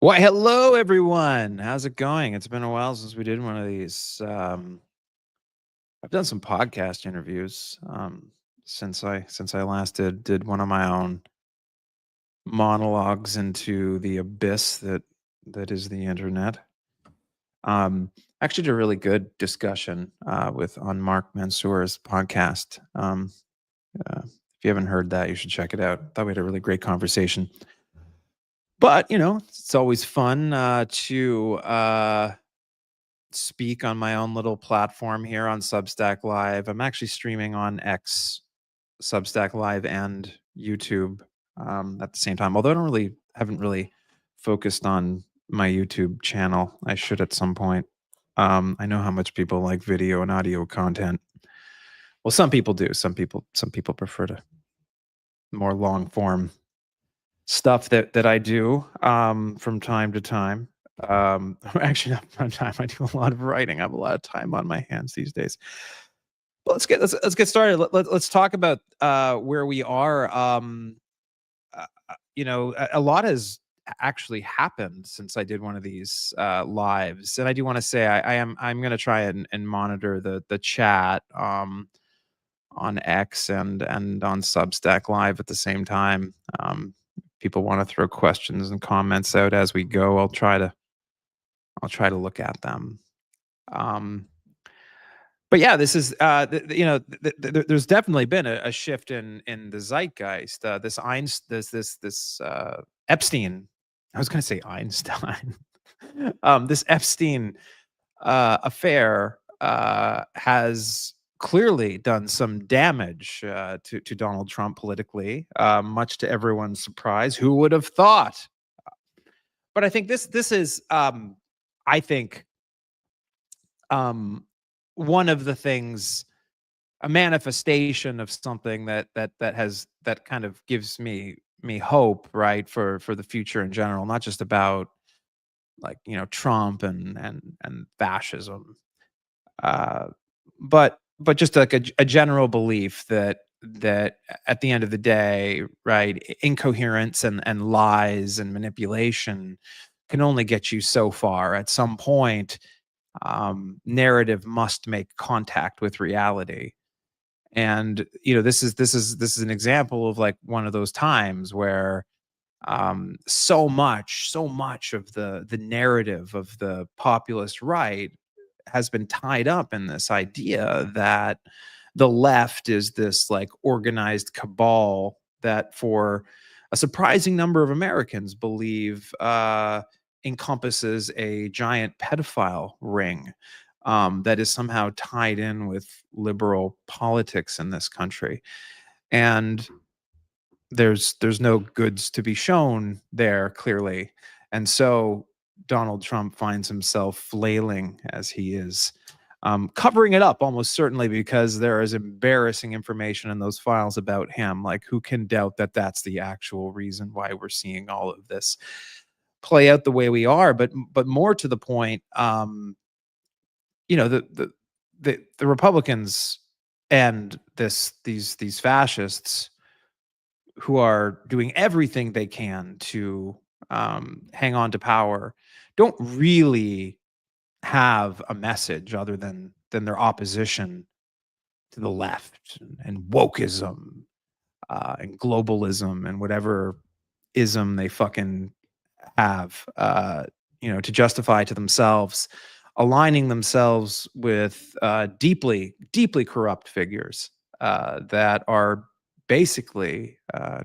Why, hello everyone. How's it going? It's been a while since we did one of these. I've done some podcast interviews since I last did one of my own monologues into the abyss that is the internet. Actually, did a really good discussion with on Mark Mansour's podcast. If you haven't heard that, you should check it out. Thought we had a really great conversation. But it's always fun to speak on my own little platform here on Substack Live. I'm actually streaming on X, Substack Live, and YouTube at the same time. Although haven't really focused on my YouTube channel. I should at some point. I know how much people like video and audio content. Well, some people do. Some people prefer to more long form stuff that I do from time to time. Actually, not from time. I do a lot of writing. I have a lot of time on my hands these days. But let's get started. Let's talk about where we are. A lot has actually happened since I did one of these lives, and I do want to say I'm going to try and monitor the chat on X and on Substack Live at the same time. People want to throw questions and comments out as we go. I'll try to look at them. But yeah, this is there's definitely been a shift in the zeitgeist. This Epstein. I was going to say Einstein. This Epstein affair has clearly done some damage to Donald Trump politically, much to everyone's surprise. Who would have thought? But I think this is I think one of the things, a manifestation of something that kind of gives me hope, right, for the future in general, not just about like Trump and fascism, uh, but just like a general belief that at the end of the day, right, incoherence and lies and manipulation can only get you so far. At some point, narrative must make contact with reality. And this is an example of like one of those times where so much of the narrative of the populist right has been tied up in this idea that the left is this like organized cabal that for a surprising number of Americans believe encompasses a giant pedophile ring that is somehow tied in with liberal politics in this country. And there's no goods to be shown there clearly. And so Donald Trump finds himself flailing as he is, covering it up almost certainly because there is embarrassing information in those files about him. Like, who can doubt that that's the actual reason why we're seeing all of this play out the way we are? But more to the point, you know, the Republicans and these fascists who are doing everything they can to hang on to power don't really have a message other than their opposition to the left and wokeism and globalism and whatever ism they fucking have, to justify to themselves aligning themselves with deeply, deeply corrupt figures that are basically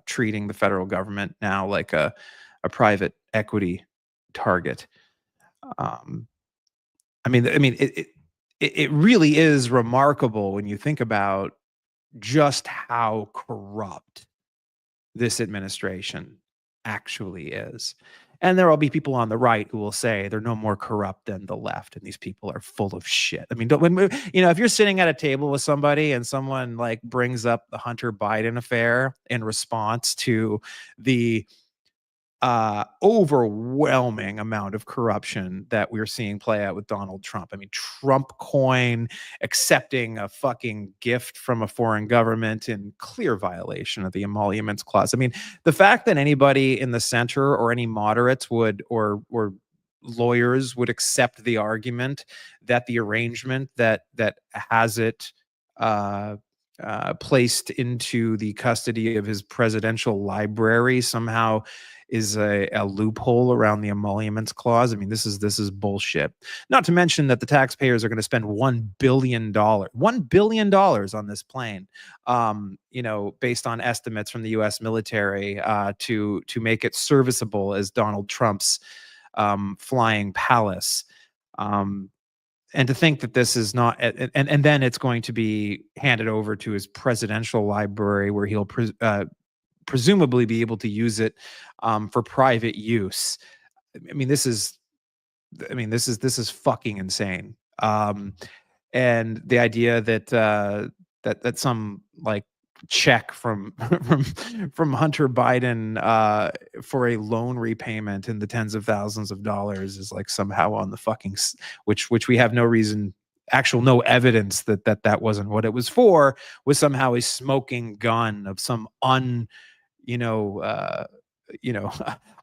treating the federal government now like a private equity target. Um, it really is remarkable when you think about just how corrupt this administration actually is. And there will be people on the right who will say they're no more corrupt than the left, and these people are full of shit. I mean, if you're sitting at a table with somebody and someone like brings up the Hunter Biden affair in response to the overwhelming amount of corruption that we're seeing play out with Donald Trump. I mean, Trump coin, accepting a fucking gift from a foreign government in clear violation of the emoluments clause. I mean, the fact that anybody in the center or any moderates would or lawyers would accept the argument that the arrangement that has it uh, placed into the custody of his presidential library somehow is a loophole around the emoluments clause. I mean, this is bullshit. Not to mention that the taxpayers are going to spend $1 billion on this plane, based on estimates from the U.S. military, to make it serviceable as Donald Trump's flying palace. And to think that this is not, and then it's going to be handed over to his presidential library, where he'll presumably be able to use it for private use. I mean, this is fucking insane. And the idea that that some like check from from Hunter Biden for a loan repayment in the tens of thousands of dollars is like somehow on the fucking which we have no reason, no evidence that wasn't what it was for, was somehow a smoking gun of some you know uh you know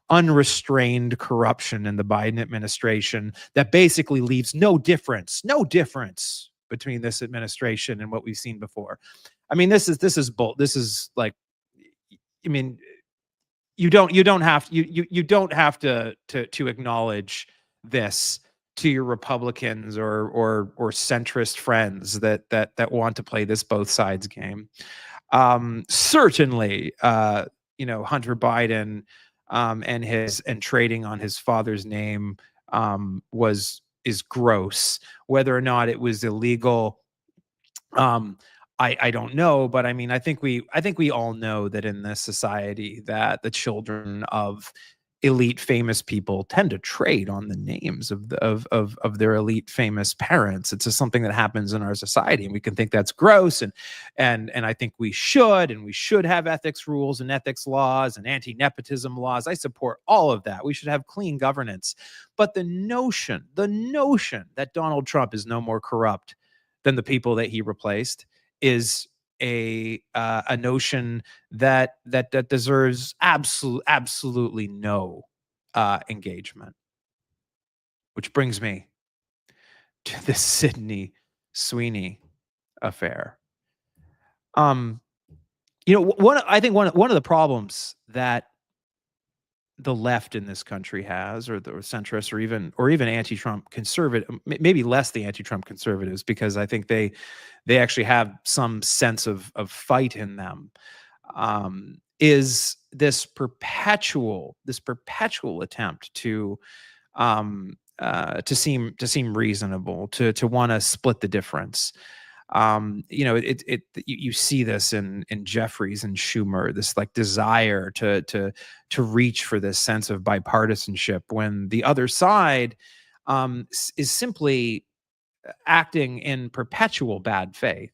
unrestrained corruption in the Biden administration that basically leaves no difference between this administration and what we've seen before. I mean, this is like, I mean, you don't have to acknowledge this to your Republicans or centrist friends that want to play this both sides game. Certainly, Hunter Biden and trading on his father's name is gross. Whether or not it was illegal, I don't know, but I mean, I think we all know that in this society that the children of elite famous people tend to trade on the names of their elite famous parents. It's just something that happens in our society, and we can think that's gross, and I think we should have ethics rules and ethics laws and anti-nepotism laws. I support all of that. We should have clean governance. But the notion that Donald Trump is no more corrupt than the people that he replaced is a notion that deserves absolutely no engagement. Which brings me to the Sydney Sweeney affair. I think one of the problems that the left in this country has, or the centrists, or even anti-Trump conservative, maybe less the anti-Trump conservatives, because I think they actually have some sense of fight in them, is this perpetual attempt to seem reasonable, to want to split the difference. You see this in Jeffries and Schumer, this like desire to reach for this sense of bipartisanship, when the other side is simply acting in perpetual bad faith.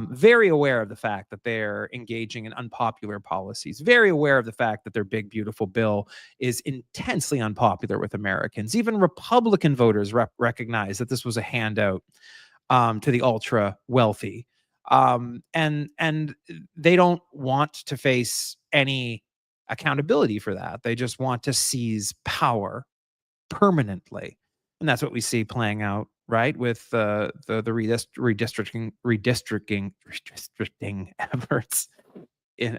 Very aware of the fact that they're engaging in unpopular policies, very aware of the fact that their big, beautiful bill is intensely unpopular with Americans. Even Republican voters recognize that this was a handout to the ultra wealthy. And they don't want to face any accountability for that. They just want to seize power permanently. And that's what we see playing out, right, with the redistricting efforts.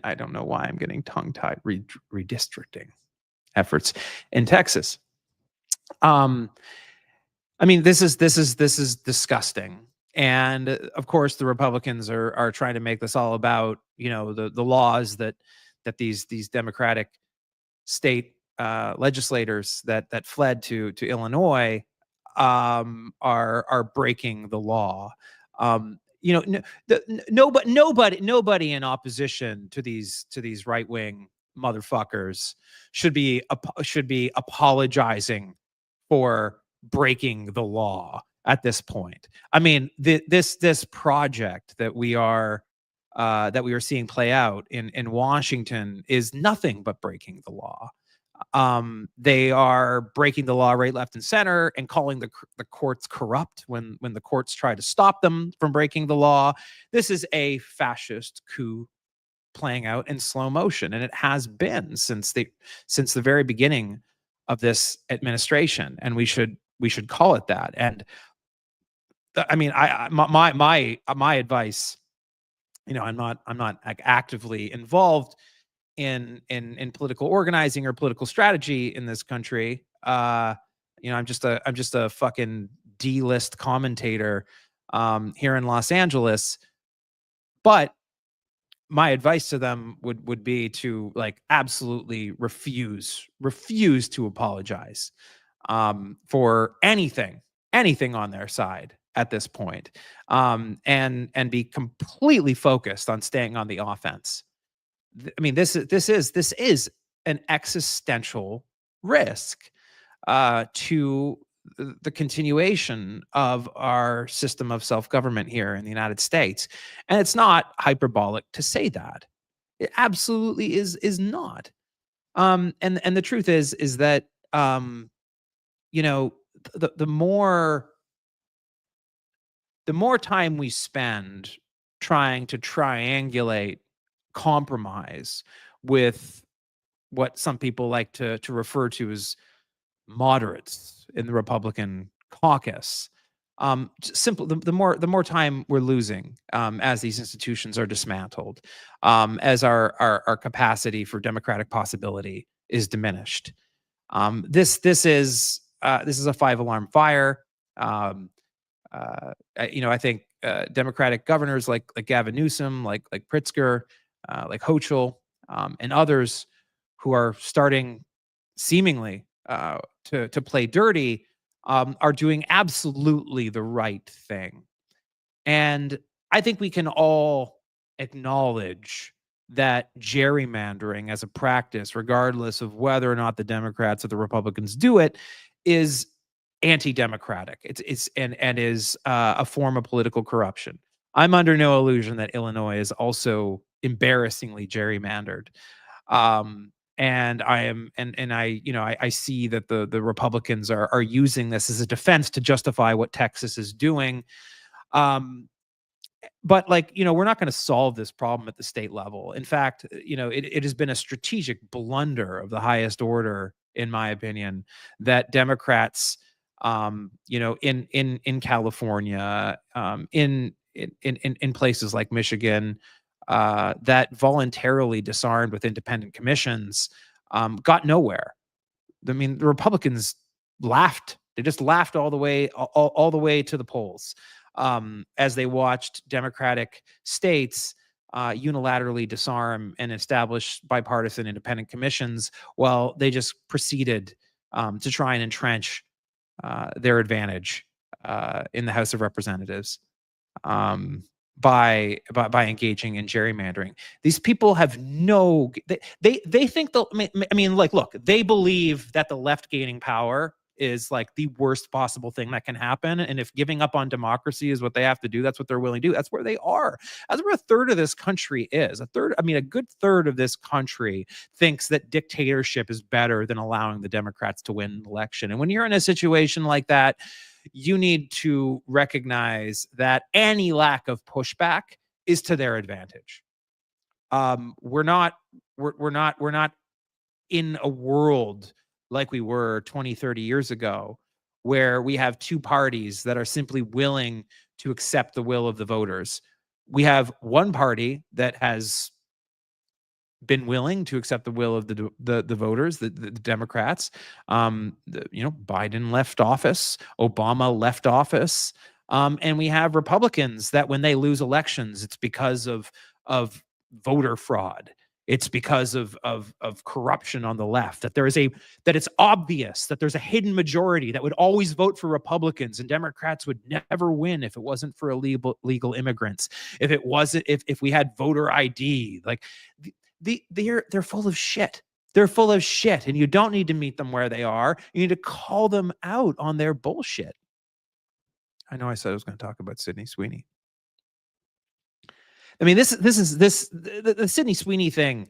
I don't know why I'm getting tongue-tied. Redistricting efforts in Texas. I mean, this is disgusting. And of course, the Republicans are trying to make this all about, the laws that these Democratic state legislators that fled to Illinois are breaking the law. Nobody in opposition to these right wing motherfuckers should be apologizing for breaking the law at this point. I mean, this project that we are seeing play out in Washington is nothing but breaking the law. They are breaking the law right, left, and center, and calling the courts corrupt when the courts try to stop them from breaking the law. This is a fascist coup playing out in slow motion, and it has been since the very beginning of this administration, and we should call it that. And I mean, my advice, I'm not like actively involved in political organizing or political strategy in this country. I'm just a fucking D-list commentator here in Los Angeles. But my advice to them would be to like absolutely refuse to apologize for anything on their side at this point, and be completely focused on staying on the offense. I mean, this is an existential risk to the continuation of our system of self-government here in the United States. And it's not hyperbolic to say that. It absolutely is not. And the truth is that you know the more time we spend trying to triangulate compromise with what some people like to refer to as moderates in the Republican caucus. Simple. The more time we're losing as these institutions are dismantled, as our capacity for democratic possibility is diminished. This is a five alarm fire. Um, I think Democratic governors like Gavin Newsom, like Pritzker, like Hochul, and others who are starting seemingly to play dirty, are doing absolutely the right thing. And I think we can all acknowledge that gerrymandering as a practice, regardless of whether or not the Democrats or the Republicans do it, is anti-democratic. And is a form of political corruption. I'm under no illusion that Illinois is also embarrassingly gerrymandered. And I am and I see that the Republicans are using this as a defense to justify what Texas is doing. Um, but we're not going to solve this problem at the state level. In fact, it has been a strategic blunder of the highest order, in my opinion, that Democrats, in California, in places like Michigan, that voluntarily disarmed with independent commissions, got nowhere. I mean, the Republicans laughed. They just laughed all the way to the polls, as they watched Democratic states unilaterally disarm and establish bipartisan independent commissions, while they just proceeded to try and entrench their advantage in the House of Representatives, um, by engaging in gerrymandering. These people have they think like, look, they believe that the left gaining power is like the worst possible thing that can happen, and if giving up on democracy is what they have to do, that's what they're willing to do. That's where they are. That's where a third of this country is. A good third of this country thinks that dictatorship is better than allowing the Democrats to win an election. And when you're in a situation like that, you need to recognize that any lack of pushback is to their advantage. We're not in a world like we were 20, 30 years ago, where we have two parties that are simply willing to accept the will of the voters. We have one party that has been willing to accept the will of the voters, the Democrats. Biden left office, Obama left office, and we have Republicans that when they lose elections, it's because of voter fraud. It's because of corruption on the left. That it's obvious that there's a hidden majority that would always vote for Republicans, and Democrats would never win if it wasn't for illegal immigrants. If we had voter ID, like they're full of shit. They're full of shit, and you don't need to meet them where they are. You need to call them out on their bullshit. I know I said I was going to talk about Sydney Sweeney. I mean, the Sydney Sweeney thing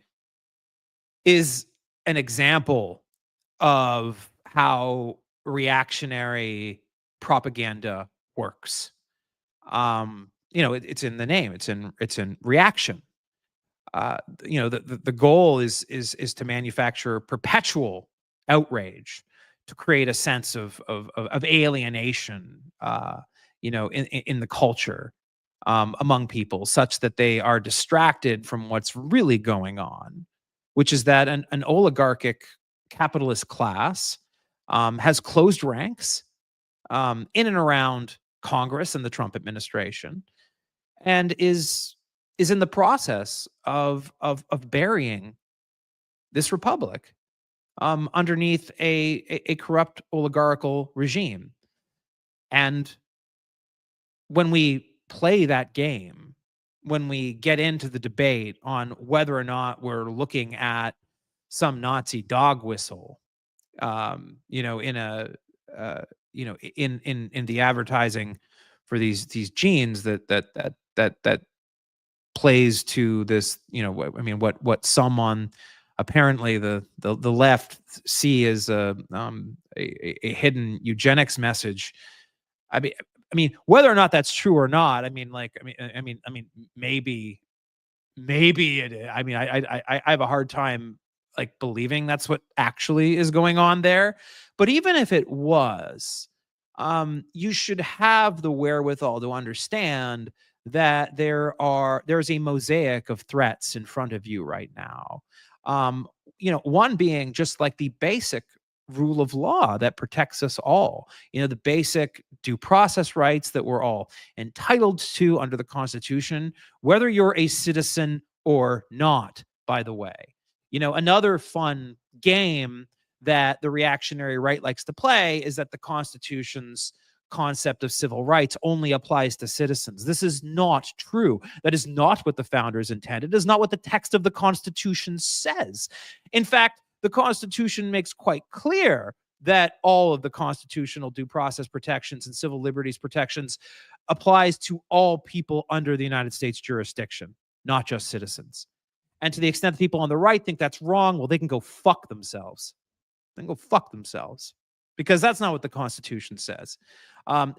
is an example of how reactionary propaganda works. It's in the name. It's in reaction. The goal is to manufacture perpetual outrage, to create a sense of alienation, in the culture, among people, such that they are distracted from what's really going on, which is that an oligarchic capitalist class has closed ranks in and around Congress and the Trump administration, and is in the process of burying this republic underneath a corrupt oligarchical regime. And when we play that game, when we get into the debate on whether or not we're looking at some Nazi dog whistle, in a in the advertising for these jeans that plays to this, what some on apparently the left see as a hidden eugenics message. I mean, whether or not that's true or not, maybe it is. I have a hard time like believing that's what actually is going on there. But even if it was, you should have the wherewithal to understand that there's a mosaic of threats in front of you right now. One being just like the basic rule of law that protects us all. The basic due process rights that we're all entitled to under the Constitution, whether you're a citizen or not, by the way. Another fun game that the reactionary right likes to play is that the Constitution's concept of civil rights only applies to citizens. This is not true. That is not what the founders intended. It is not what the text of the Constitution says. In fact, the Constitution makes quite clear that all of the constitutional due process protections and civil liberties protections applies to all people under the United States jurisdiction, not just citizens. And to the extent that people on the right think that's wrong, well, they can go fuck themselves. They can go fuck themselves, because that's not what the Constitution says.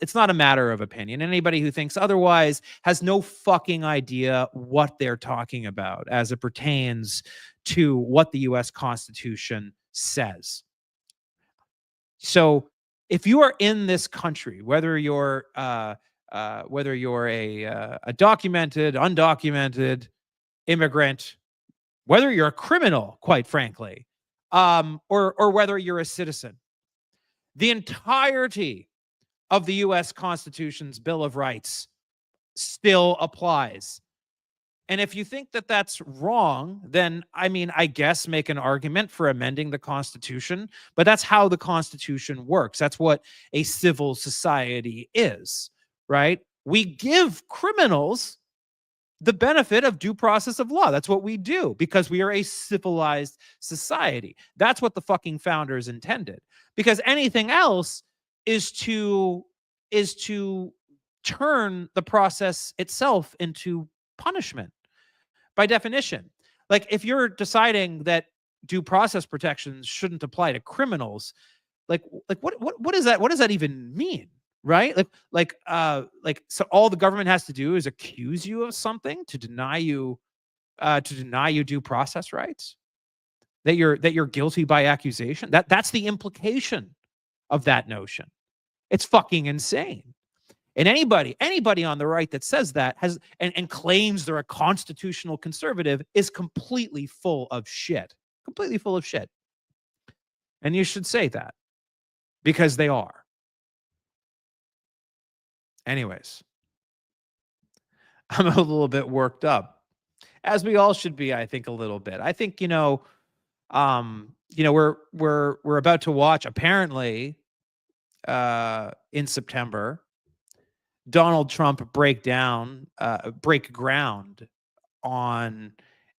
It's not a matter of opinion. Anybody who thinks otherwise has no fucking idea what they're talking about as it pertains to what the U.S. Constitution says. So if you are in this country, whether you're a documented, undocumented immigrant, whether you're a criminal, quite frankly, or whether you're a citizen, the entirety of the U.S. Constitution's Bill of Rights still applies. And if you think that that's wrong, then, I guess make an argument for amending the Constitution, but that's how the Constitution works. That's what a civil society is, right? We give criminals the benefit of due process of law. That's what we do because we are a civilized society. That's what the fucking founders intended. Because anything else is to turn the process itself into punishment by definition. Like if you're deciding that due process protections shouldn't apply to criminals, like what is that? What does that even mean? Right? So all the government has to do is accuse you of something to deny you due process rights, that you're guilty by accusation. That's the implication of that notion. It's fucking insane. And anybody on the right that says that has and claims they're a constitutional conservative is completely full of shit. Completely full of shit. And you should say that because they are. Anyways, I'm a little bit worked up, as we all should be. I think a little bit. I think we're about to watch apparently in September Donald Trump break ground on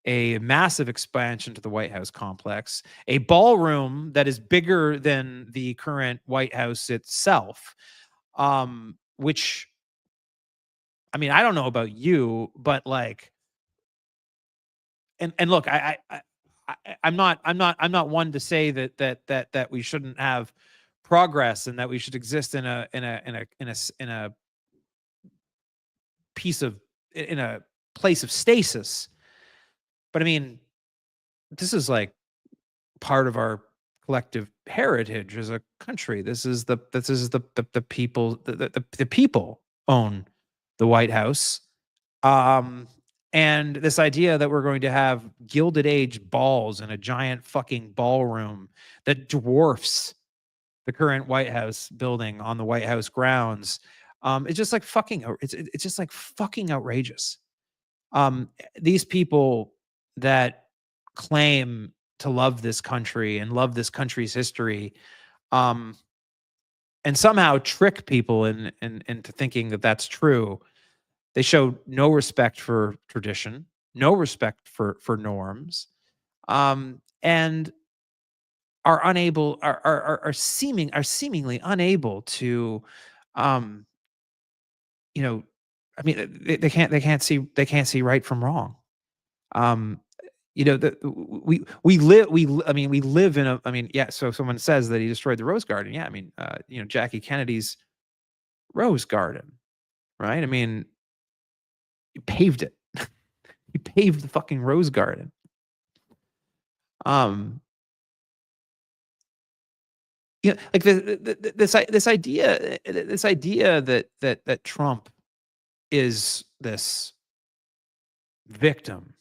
a massive expansion to the White House complex, a ballroom that is bigger than the current White House itself. Which, I don't know about you, but like, and look, I'm not one to say that we shouldn't have progress and that we should exist in a piece of in a place of stasis. But I mean, this is like part of our collective heritage as a country. This is the people the people own the White House. Um and this idea that we're going to have gilded age balls in a giant fucking ballroom that dwarfs the current White House building on the White House grounds, it's just like it's just like fucking outrageous. These people that claim to love this country and love this country's history, um, and somehow trick people into thinking that that's true. They show no respect for tradition, no respect for norms, and are seemingly unable to, um, you know, I mean, they can't see right from wrong. Um, I mean, we live in a, I mean, yeah. So someone says that he destroyed the rose garden. Yeah, I mean, Jackie Kennedy's rose garden, right? I mean, he paved it. He paved the fucking rose garden. Um, like this idea that Trump is this victim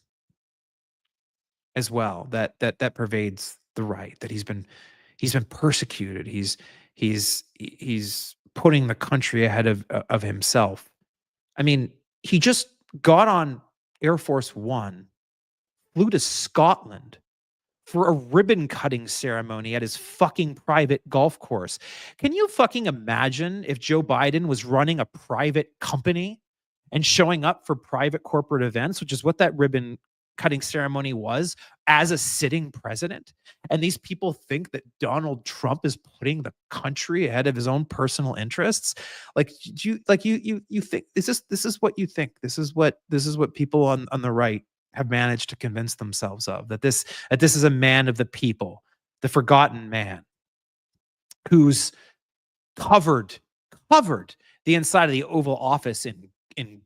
as well, that pervades the right, that he's been persecuted. He's putting the country ahead of himself. I mean, he just got on Air Force One, flew to Scotland for a ribbon cutting ceremony at his fucking private golf course. Can you fucking imagine if Joe Biden was running a private company and showing up for private corporate events, which is what that ribbon cutting ceremony was, as a sitting president? And these people think that Donald Trump is putting the country ahead of his own personal interests. Like, you think this is what you think? This is what people on the right have managed to convince themselves of, that this is a man of the people, the forgotten man, who's covered covered the inside of the Oval Office in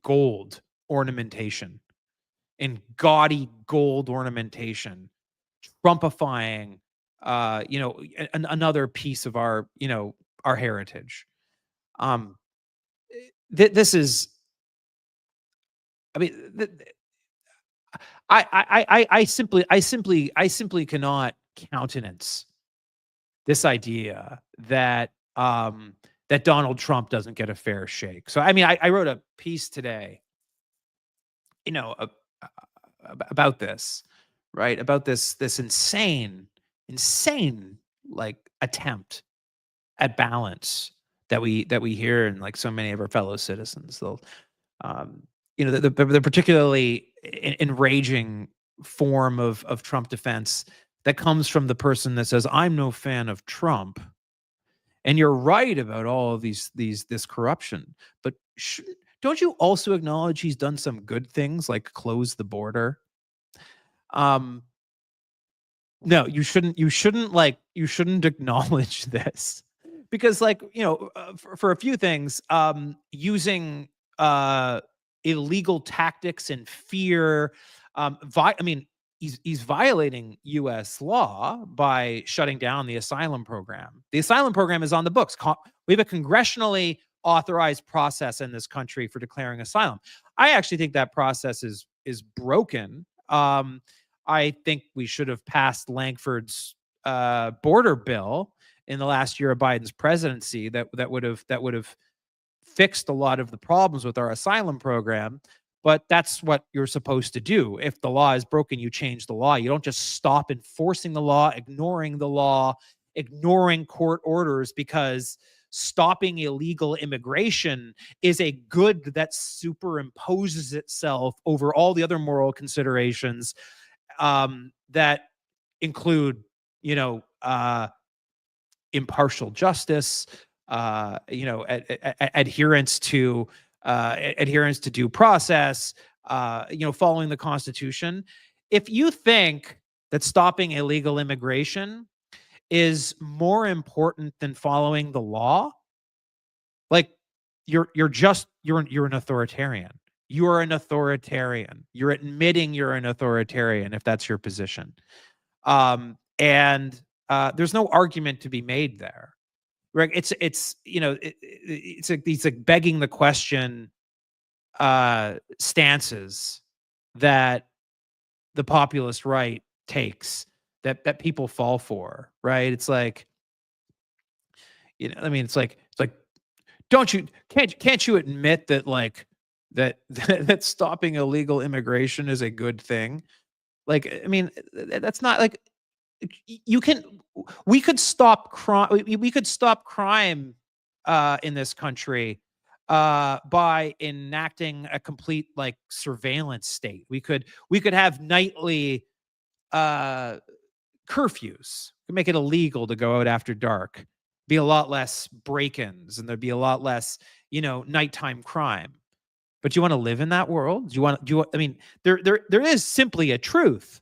gold ornamentation, in gaudy gold ornamentation, trumpifying another piece of our heritage. Um this is, I mean, I simply cannot countenance this idea that Donald Trump doesn't get a fair shake. So I mean, I wrote a piece today, you know, about this, right? About this insane like attempt at balance that we hear in like so many of our fellow citizens. They'll the particularly enraging form of Trump defense that comes from the person that says, "I'm no fan of Trump, and you're right about all of this corruption, but don't you also acknowledge he's done some good things like close the border?" Um, no, you shouldn't acknowledge this, because like, for a few things, using illegal tactics and fear, I mean, he's violating US law by shutting down the asylum program. The asylum program is on the books. We have a congressionally authorized process in this country for declaring asylum. I actually think that process is broken. I think we should have passed Langford's border bill in the last year of Biden's presidency that would have fixed a lot of the problems with our asylum program. But that's what you're supposed to do. If the law is broken, you change the law. You don't just stop enforcing the law, ignoring court orders, because stopping illegal immigration is a good that superimposes itself over all the other moral considerations, that include, you know, impartial justice, adherence to due process, following the Constitution. If you think that stopping illegal immigration is more important than following the law, like you're an authoritarian. You are an authoritarian. You're admitting you're an authoritarian if that's your position. And there's no argument to be made there. Right? It's it's like begging the question stances that the populist right takes, that people fall for, right? It's like, I mean, it's like, don't you can't you admit that, like, that that stopping illegal immigration is a good thing? Like, I mean, that's not like, you can we could stop crime. We could stop crime in this country by enacting a complete, like, surveillance state. We could have nightly uh curfews, make it illegal to go out after dark, be a lot less break-ins, and there'd be a lot less, nighttime crime. But you want to live in that world? I mean, there is simply a truth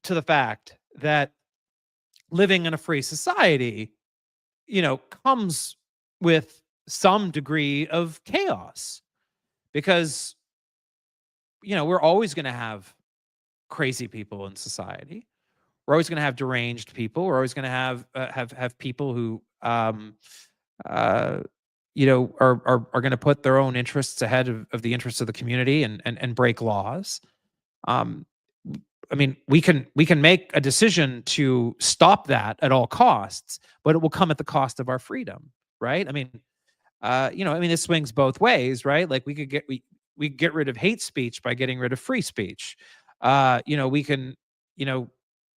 to the fact that living in a free society, comes with some degree of chaos, because, we're always going to have crazy people in society. We're always going to have deranged people. We're always going to have people who, uh, are going to put their own interests ahead of the interests of the community, and break laws. Um, I mean, we can make a decision to stop that at all costs, but it will come at the cost of our freedom, right? I mean, this swings both ways, right? Like, we could get rid of hate speech by getting rid of free speech. We can, you know,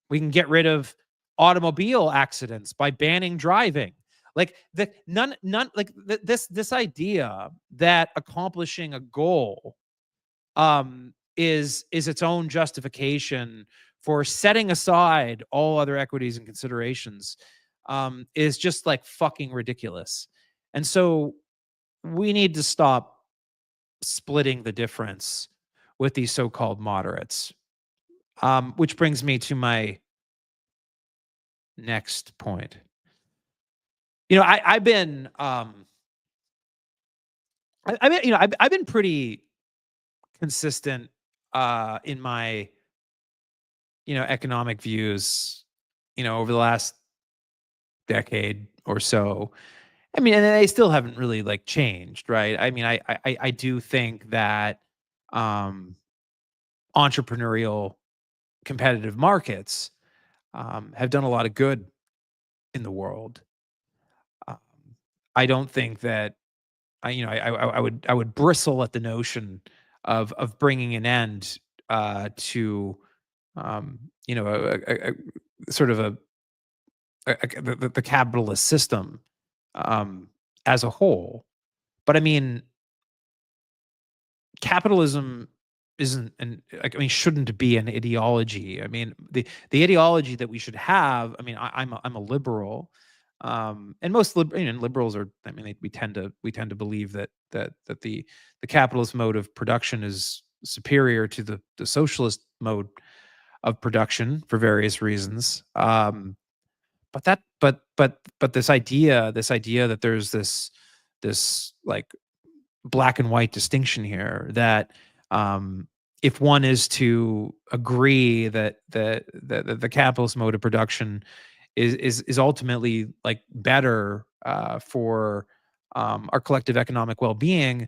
we can get rid of automobile accidents by banning driving. Like, the none like this idea that accomplishing a goal is its own justification for setting aside all other equities and considerations, is just, like, fucking ridiculous. And so we need to stop splitting the difference with these so-called moderates. Which brings me to my next point. I've been, I mean, I've been pretty consistent in my, economic views, over the last decade or so. I mean, and they still haven't really, like, changed, right? I mean, I do think that um, entrepreneurial competitive markets have done a lot of good in the world. Um, I don't think that I would bristle at the notion of bringing an end to sort of the capitalist system um, as a whole. But I mean, capitalism isn't an like, I mean, shouldn't be an ideology. I mean, the ideology that we should have. I mean, I'm a liberal, and most liberals are. I mean, we tend to believe that the capitalist mode of production is superior to the socialist mode of production for various reasons. But this idea that there's this, like, black and white distinction here, that if one is to agree that the capitalist mode of production is ultimately, like, better for our collective economic well-being,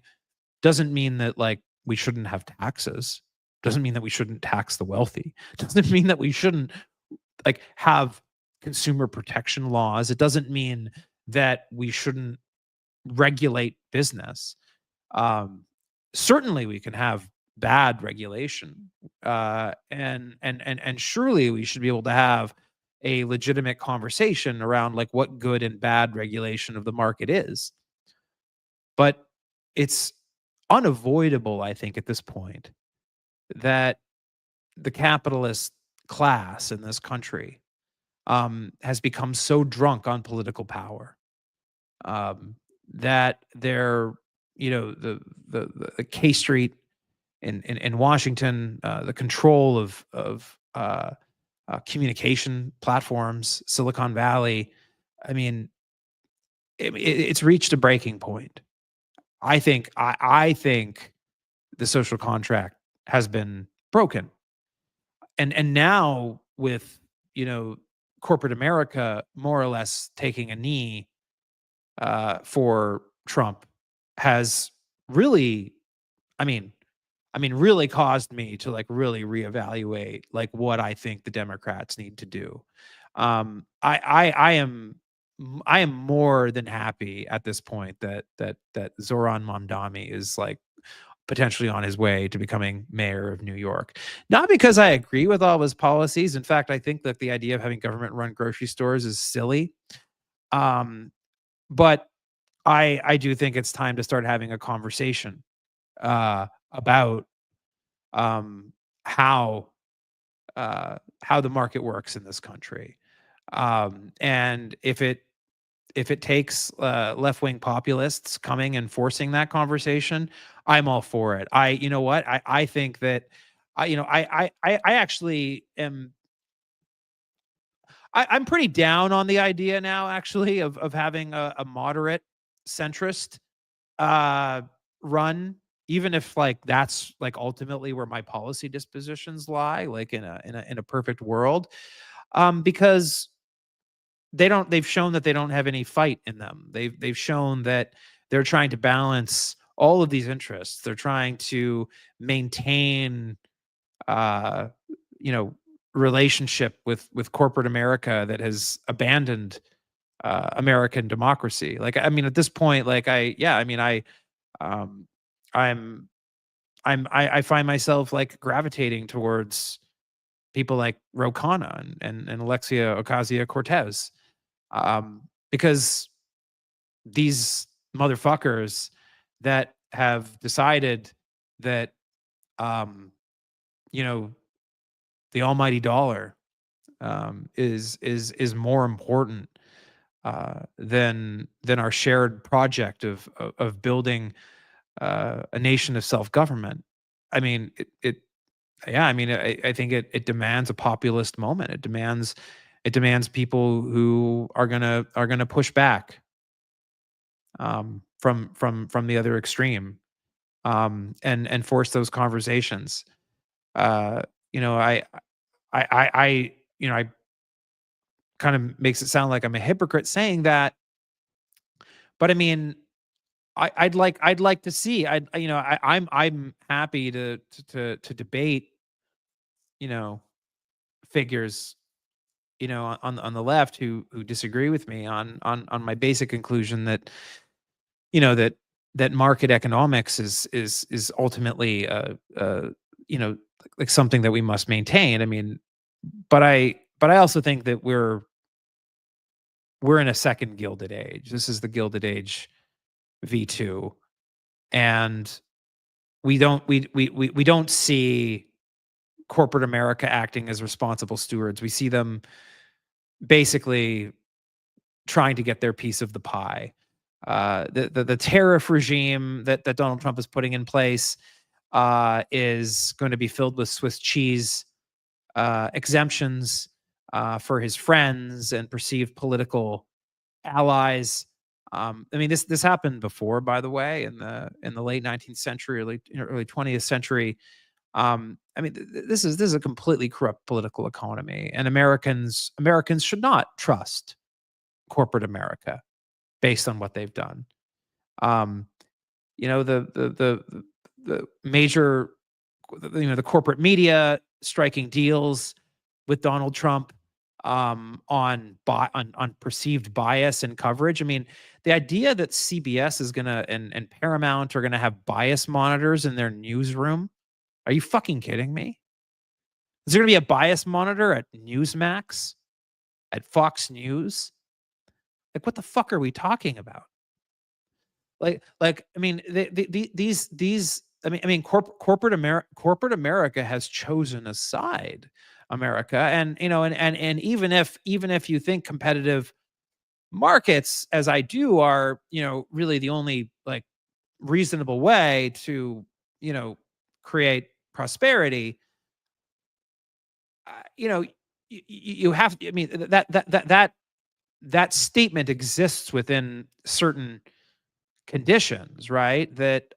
doesn't mean that, like, we shouldn't have taxes, doesn't mean that we shouldn't tax the wealthy, doesn't mean that we shouldn't, like, have consumer protection laws. It doesn't mean that we shouldn't regulate business. um, Certainly we can have bad regulation, and surely we should be able to have a legitimate conversation around, like, what good and bad regulation of the market is. But it's unavoidable, I think, at this point, that the capitalist class in this country has become so drunk on political power, um, that they're, the K Street in Washington, the control of uh, communication platforms, Silicon Valley. I mean, it's reached a breaking point. I think the social contract has been broken, and now with, you know, corporate America more or less taking a knee for Trump has really, I mean, really caused me to, like, really reevaluate, like, what I think the Democrats need to do. I am more than happy at this point that Zoran Mamdani is, like, potentially on his way to becoming mayor of New York. Not because I agree with all of his policies. In fact, I think that the idea of having government run grocery stores is silly. Um, but I do think it's time to start having a conversation about um, how how the market works in this country. And if it takes left wing populists coming and forcing that conversation, I'm all for it. You know what, I think that I actually am. I'm pretty down on the idea now, actually, of having a moderate centrist uh, run, even if, like, that's, like, ultimately where my policy dispositions lie, like, in a perfect world, because they've shown that they don't have any fight in them. They've shown that they're trying to balance all of these interests. They're trying to maintain, uh, you know, relationship with corporate America that has abandoned American democracy. Like, I mean, at this point, like, um, I'm I find myself, like, gravitating towards people like Ro Khanna and Alexia Ocasio-Cortez, because these motherfuckers that have decided that, um, you know, the almighty dollar is more important than our shared project of building a nation of self government. I mean, yeah. I mean, I think it demands a populist moment. It demands people who are gonna push back from the other extreme, and force those conversations. Uh, you know, I kind of makes it sound like I'm a hypocrite saying that, but I mean, I'd like to see. I'm happy to debate, you know, figures, you know, on the left who disagree with me on my basic conclusion that, you know, that market economics is ultimately you know, like, something that we must maintain. I mean, but I also think that we're in a second Gilded Age. This is the Gilded Age V2, and we don't see corporate America acting as responsible stewards. We see them basically trying to get their piece of the pie. The tariff regime that Donald Trump is putting in place is going to be filled with Swiss cheese exemptions for his friends and perceived political allies. I mean, this happened before, by the way, in the late 19th century, early 20th century. I mean, this is a completely corrupt political economy, and Americans should not trust corporate America based on what they've done. Um, you know, the major, you know, the corporate media striking deals with Donald Trump on perceived bias and coverage. I mean, the idea that CBS is gonna and Paramount are gonna have bias monitors in their newsroom. Are you fucking kidding me? Is there gonna be a bias monitor at Newsmax, at Fox News? Like, what the fuck are we talking about? I mean, these. Corporate America has chosen a side, America, and, you know, and even if you think competitive markets, as I do, are, you know, really the only, like, reasonable way to, you know, create prosperity. you know, you have, I mean, that statement exists within certain conditions, right? That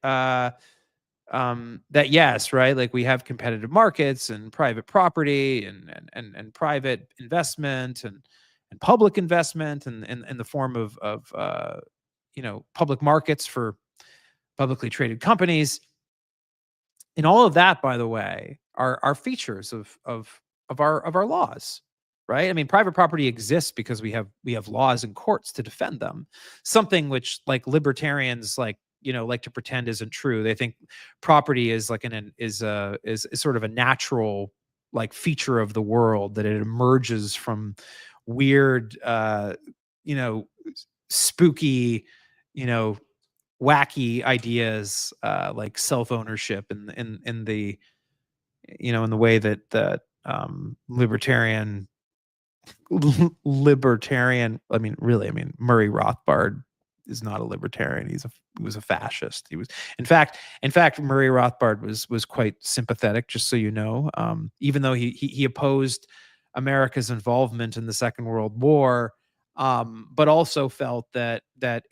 yes, right? Like we have competitive markets and private property and private investment and public investment and in the form of public markets for publicly traded companies. And all of that, by the way, are features of our laws, right? I mean, private property exists because we have laws and courts to defend them. Something which like libertarians like to pretend isn't true. They think property is like is sort of a natural like feature of the world, that it emerges from weird you know spooky you know wacky ideas, like self ownership, in the in the way that libertarian. I mean, really, I mean, Murray Rothbard is not a libertarian. He was a fascist. In fact, Murray Rothbard was quite sympathetic, just so you know. Even though he opposed America's involvement in the Second World War, but also felt that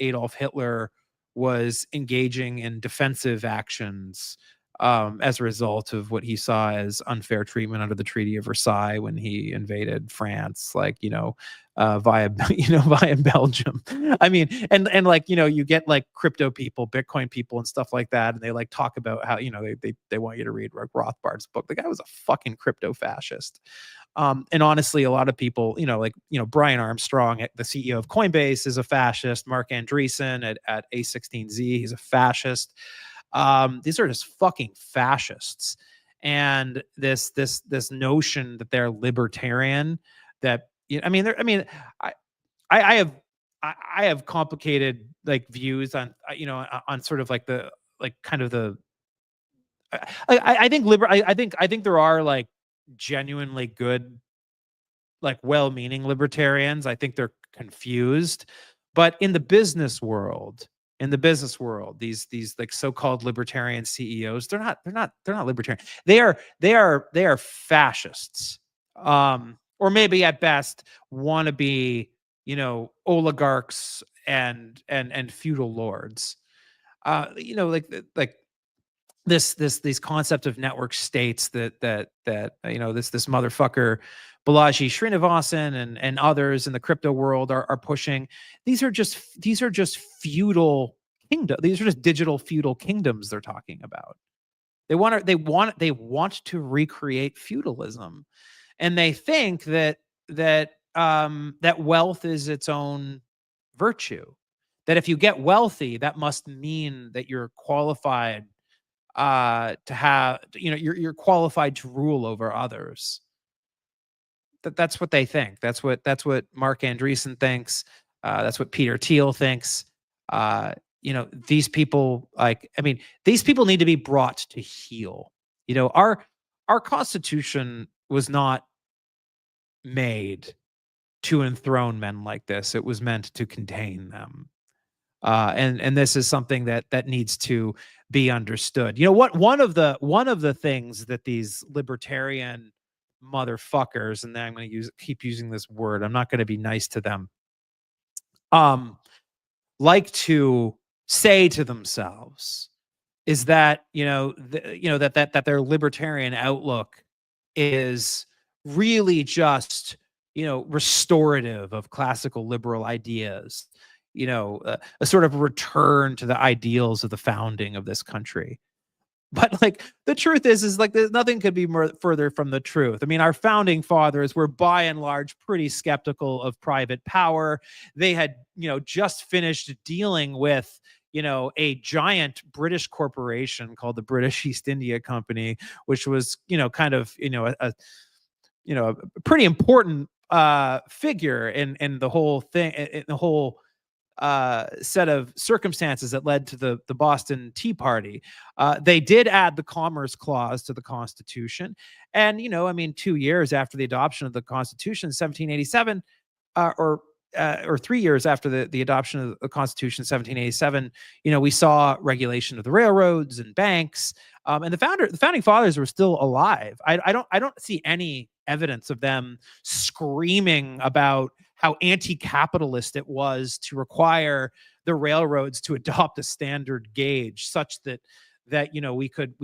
Adolf Hitler was engaging in defensive actions, as a result of what he saw as unfair treatment under the Treaty of Versailles when he invaded France, like via via Belgium. I mean, and like you get like crypto people, Bitcoin people, and stuff like that, and they like talk about how they want you to read Rothbard's book. The guy was a fucking crypto fascist. And honestly, a lot of people, Brian Armstrong, the CEO of Coinbase, is a fascist. Mark Andreessen at A16Z, he's a fascist. These are just fucking fascists. And this notion that they're libertarian, that I mean, I I have I have complicated like views on on sort of like the like kind of the I think I think there are like genuinely good, like well-meaning libertarians. I think they're confused. But in the business world, these like so-called libertarian CEOs, they're not libertarian. They are fascists. Or maybe at best wannabe, oligarchs and feudal lords. Like these concept of network states that this motherfucker Balaji Srinivasan and others in the crypto world are pushing. These are just feudal kingdom. These are just digital feudal kingdoms they're talking about. They want to recreate feudalism, and they think that wealth is its own virtue. That if you get wealthy, that must mean that you're qualified to have, you're qualified to rule over others. That's what they think. That's what Mark Andreessen thinks. That's what Peter Thiel thinks. These people, like, I mean, these people need to be brought to heel. Our Constitution was not made to enthrone men like this. It was meant to contain them. And this is something that needs to be understood. What one of the things that these libertarian motherfuckers, and then I'm going to keep using this word, I'm not going to be nice to them, um like to say to themselves, is that that their libertarian outlook is really just restorative of classical liberal ideas, a sort of return to the ideals of the founding of this country. But like the truth is like there's nothing could be more further from the truth. I mean, our founding fathers were by and large pretty skeptical of private power. They had, just finished dealing with, a giant British corporation called the British East India Company, which was, kind of, a pretty important figure in the whole thing, in the whole set of circumstances that led to the Boston Tea Party. They did add the Commerce Clause to the Constitution, and I mean, 2 years after the adoption of the Constitution, 1787, or or 3 years after the adoption of the Constitution in 1787, we saw regulation of the railroads and banks. And the founding fathers were still alive. I don't see any evidence of them screaming about how anti-capitalist it was to require the railroads to adopt a standard gauge such that we could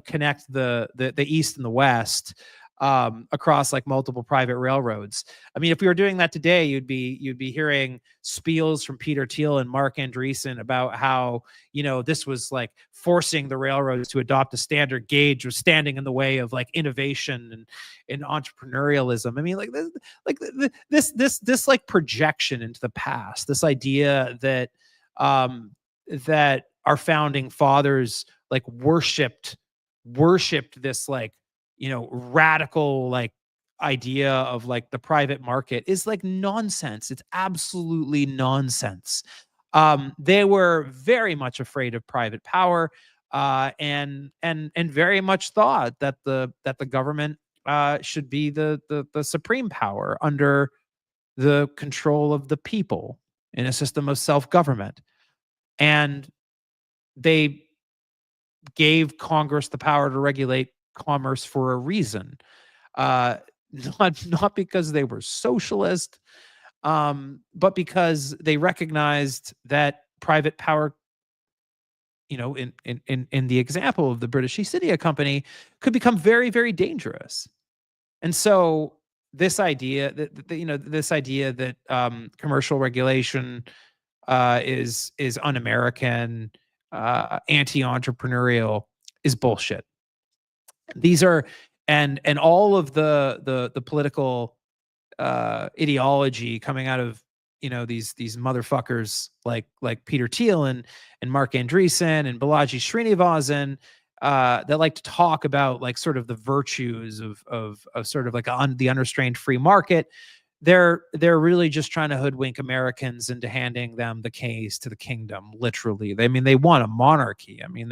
connect the east and the west across like multiple private railroads. I mean, if we were doing that today, you'd be hearing spiels from Peter Thiel and Mark Andreessen about how this was like forcing the railroads to adopt a standard gauge was standing in the way of like innovation and entrepreneurialism. I mean, this like projection into the past, this idea that our founding fathers like worshipped this like radical like idea of like the private market is like nonsense. It's absolutely nonsense. They were very much afraid of private power, and very much thought that the government should be the supreme power under the control of the people in a system of self-government. And they gave Congress the power to regulate commerce for a reason, uh, not because they were socialist, but because they recognized that private power, in the example of the British East India Company, could become very, very dangerous. And so this idea that commercial regulation is un-American, anti-entrepreneurial, is bullshit. These are and all of the political ideology coming out of these motherfuckers like Peter Thiel and Mark Andreessen and Balaji Srinivasan, that like to talk about like sort of the virtues of sort of like the unrestrained free market. They're really just trying to hoodwink Americans into handing them the keys to the kingdom. Literally, they want a monarchy. I mean,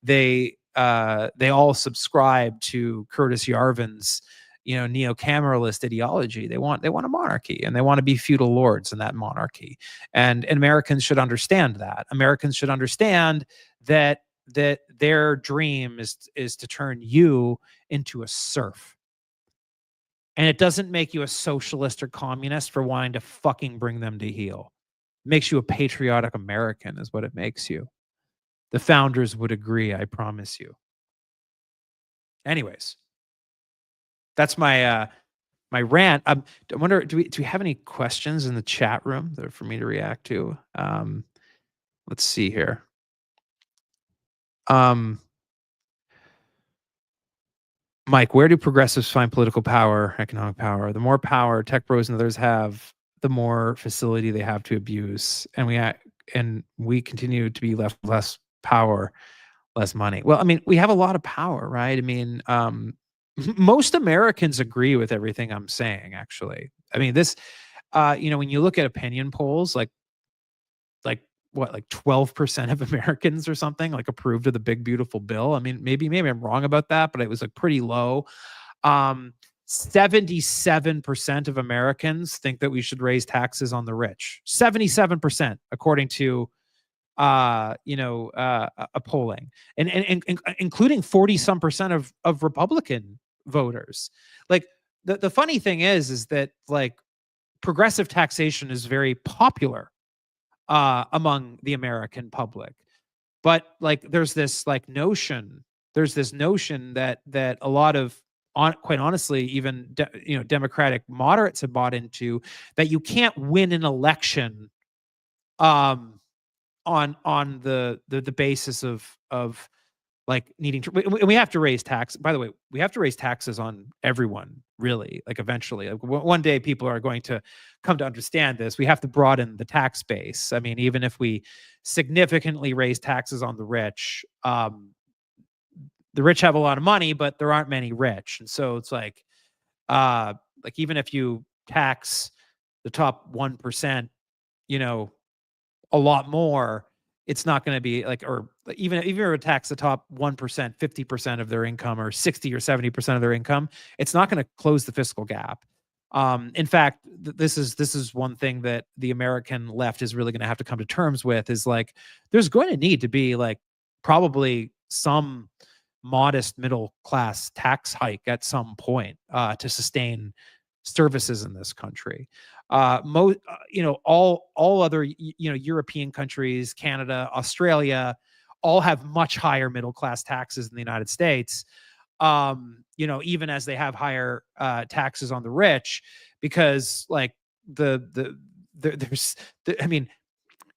they all subscribe to Curtis Yarvin's neo-cameralist ideology. They want a monarchy, and they want to be feudal lords in that monarchy. And Americans should understand that. Americans should understand that their dream is to turn you into a serf. And it doesn't make you a socialist or communist for wanting to fucking bring them to heel. It makes you a patriotic American is what it makes you. The founders would agree, I promise you. Anyways, that's my my rant. I wonder, do we have any questions in the chat room that are for me to react to? Let's see here. Mike, where do progressives find political power, economic power? The more power tech bros and others have, the more facility they have to abuse, and we continue to be left with less power, less money. Well, I mean, we have a lot of power, right? I mean, most Americans agree with everything I'm saying. Actually, I mean, this, when you look at opinion polls, like what, like 12% of Americans or something like approved of the big beautiful bill. I mean, maybe I'm wrong about that, but it was like pretty low. 77% of Americans think that we should raise taxes on the rich. 77%, according to a polling, and including 40-some% of Republican voters. Like the funny thing is that like progressive taxation is very popular among the American public, but like there's this notion that a lot of, quite honestly, even Democratic moderates have bought into, that you can't win an election on the basis of like needing to, we have to raise tax. By the way, we have to raise taxes on everyone, really. Like eventually, like one day, people are going to come to understand this. We have to broaden the tax base. I mean, even if we significantly raise taxes on the rich have a lot of money, but there aren't many rich, and so it's like even if you tax the top 1%, a lot more, it's not going to be like, or even if you tax the top 1%, 50% of their income, or 60 or 70% of their income, it's not going to close the fiscal gap. In fact, this is one thing that the American left is really going to have to come to terms with is like there's going to need to be like probably some modest middle class tax hike at some point to sustain services in this country. All other European countries, Canada, Australia, all have much higher middle class taxes than the United States. Even as they have higher taxes on the rich, because like there's I mean,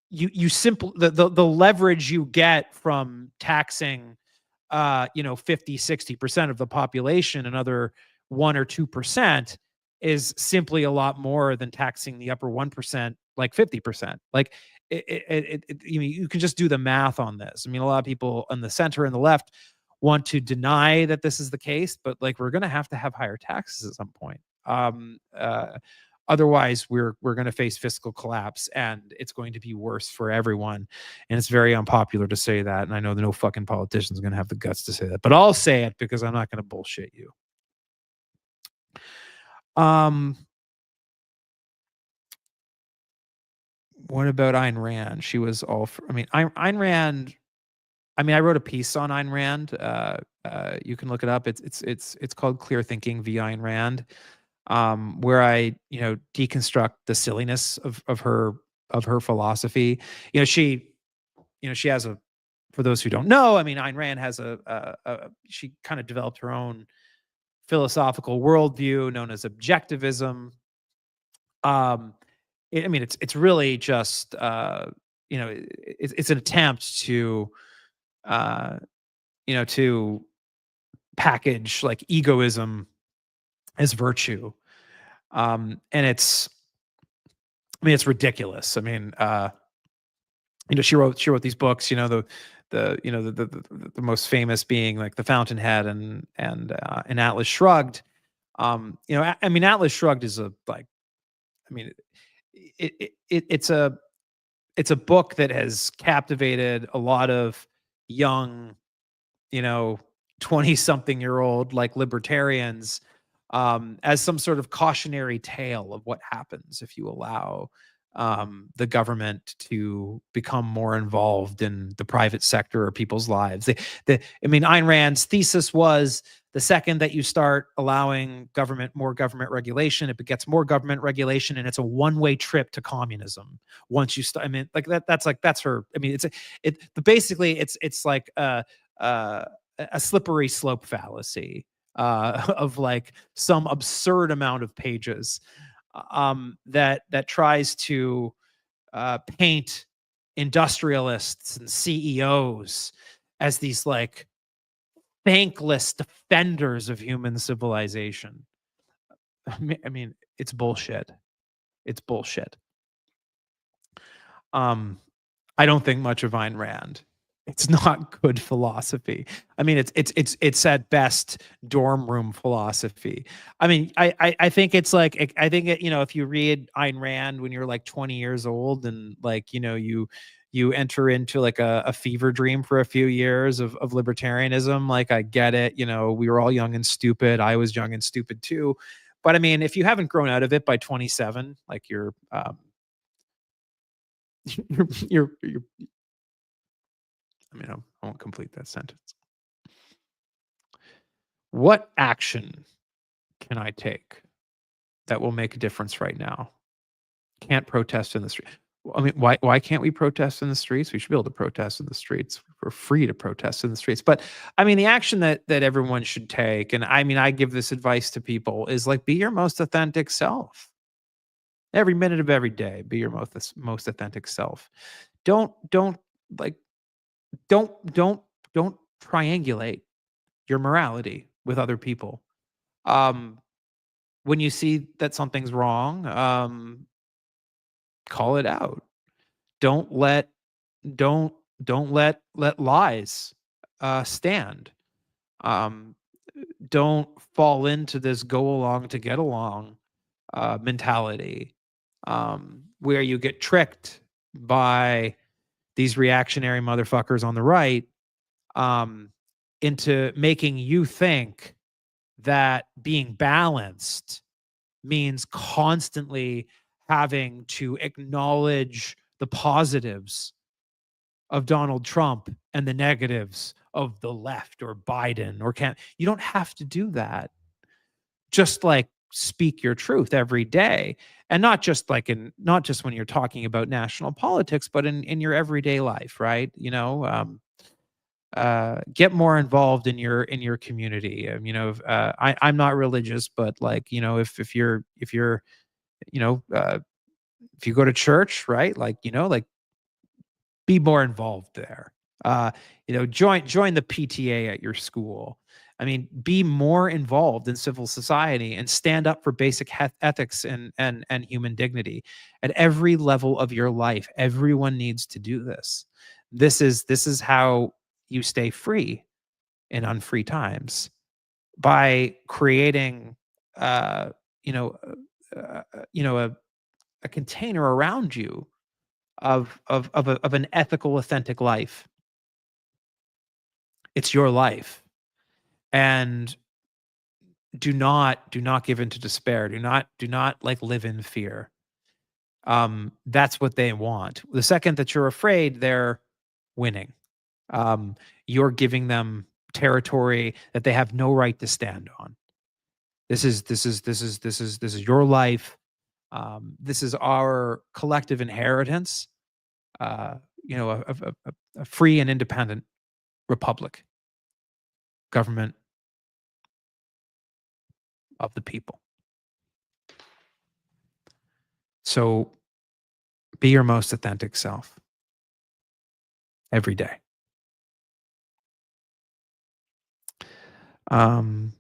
you simple the leverage you get from taxing 50-60% of the population, another 1 or 2% is simply a lot more than taxing the upper 1% like 50%. Like you can just do the math on this. I mean, a lot of people on the center and the left want to deny that this is the case, but like we're going to have higher taxes at some point. Otherwise, we're going to face fiscal collapse, and it's going to be worse for everyone. And it's very unpopular to say that, and I know that no fucking politician is going to have the guts to say that, but I'll say it because I'm not going to bullshit you. What about Ayn Rand? She was all for, I mean, Ayn Rand. I mean, I wrote a piece on Ayn Rand. You can look it up. It's called Clear Thinking via Ayn Rand, where I deconstruct the silliness of her philosophy. She has a, for those who don't know, I mean, Ayn Rand has she kind of developed her own philosophical worldview known as objectivism. It's really just it's an attempt to to package like egoism as virtue. And it's ridiculous. I mean, she wrote these books, the most famous being like The Fountainhead and Atlas Shrugged. Atlas Shrugged is it's a book that has captivated a lot of young, 20-something-year-old like libertarians, as some sort of cautionary tale of what happens if you allow the government to become more involved in the private sector or people's lives. Ayn Rand's thesis was the second that you start allowing more government regulation, it begets more government regulation, and it's a one-way trip to communism. Once you start, that's her. Basically it's like a slippery slope fallacy of like some absurd amount of pages that tries to paint industrialists and CEOs as these like thankless defenders of human civilization. It's bullshit. It's bullshit. I don't think much of Ayn Rand. It's not good philosophy. It's at best dorm room philosophy. I think it's like, if you read Ayn Rand when you're like 20 years old and like, you enter into like a fever dream for a few years of libertarianism. Like, I get it. We were all young and stupid. I was young and stupid too. But if you haven't grown out of it by 27, like you're I won't complete that sentence. What action can I take that will make a difference right now? Can't protest in the street. Why can't we protest in the streets? We should be able to protest in the streets. We're free to protest in the streets. But the action that everyone should take, and I give this advice to people, is like, be your most authentic self. Every minute of every day, be your most authentic self. Don't triangulate your morality with other people. When you see that something's wrong, call it out. Don't let lies stand. Don't fall into this go along to get along mentality, where you get tricked by these reactionary motherfuckers on the right into making you think that being balanced means constantly having to acknowledge the positives of Donald Trump and the negatives of the left or Biden or can you don't have to do that. Just like speak your truth every day, and not just like in not just when you're talking about national politics, but in your everyday life, right? Get more involved in your community. I'm not religious, but like, if you're, you know, uh, if you go to church, right? Like, like be more involved there. Join the PTA at your school. I mean, be more involved in civil society and stand up for basic ethics and human dignity at every level of your life. Everyone needs to do this. This is how you stay free in unfree times, by creating, uh, you know, a container around you of an ethical, authentic life. It's your life, and do not give into despair. Do not like live in fear. That's what they want. The second that you're afraid, they're winning. You're giving them territory that they have no right to stand on. This is your life. This is our collective inheritance. Uh, a free and independent republic, government of the people. So be your most authentic self every day. Um,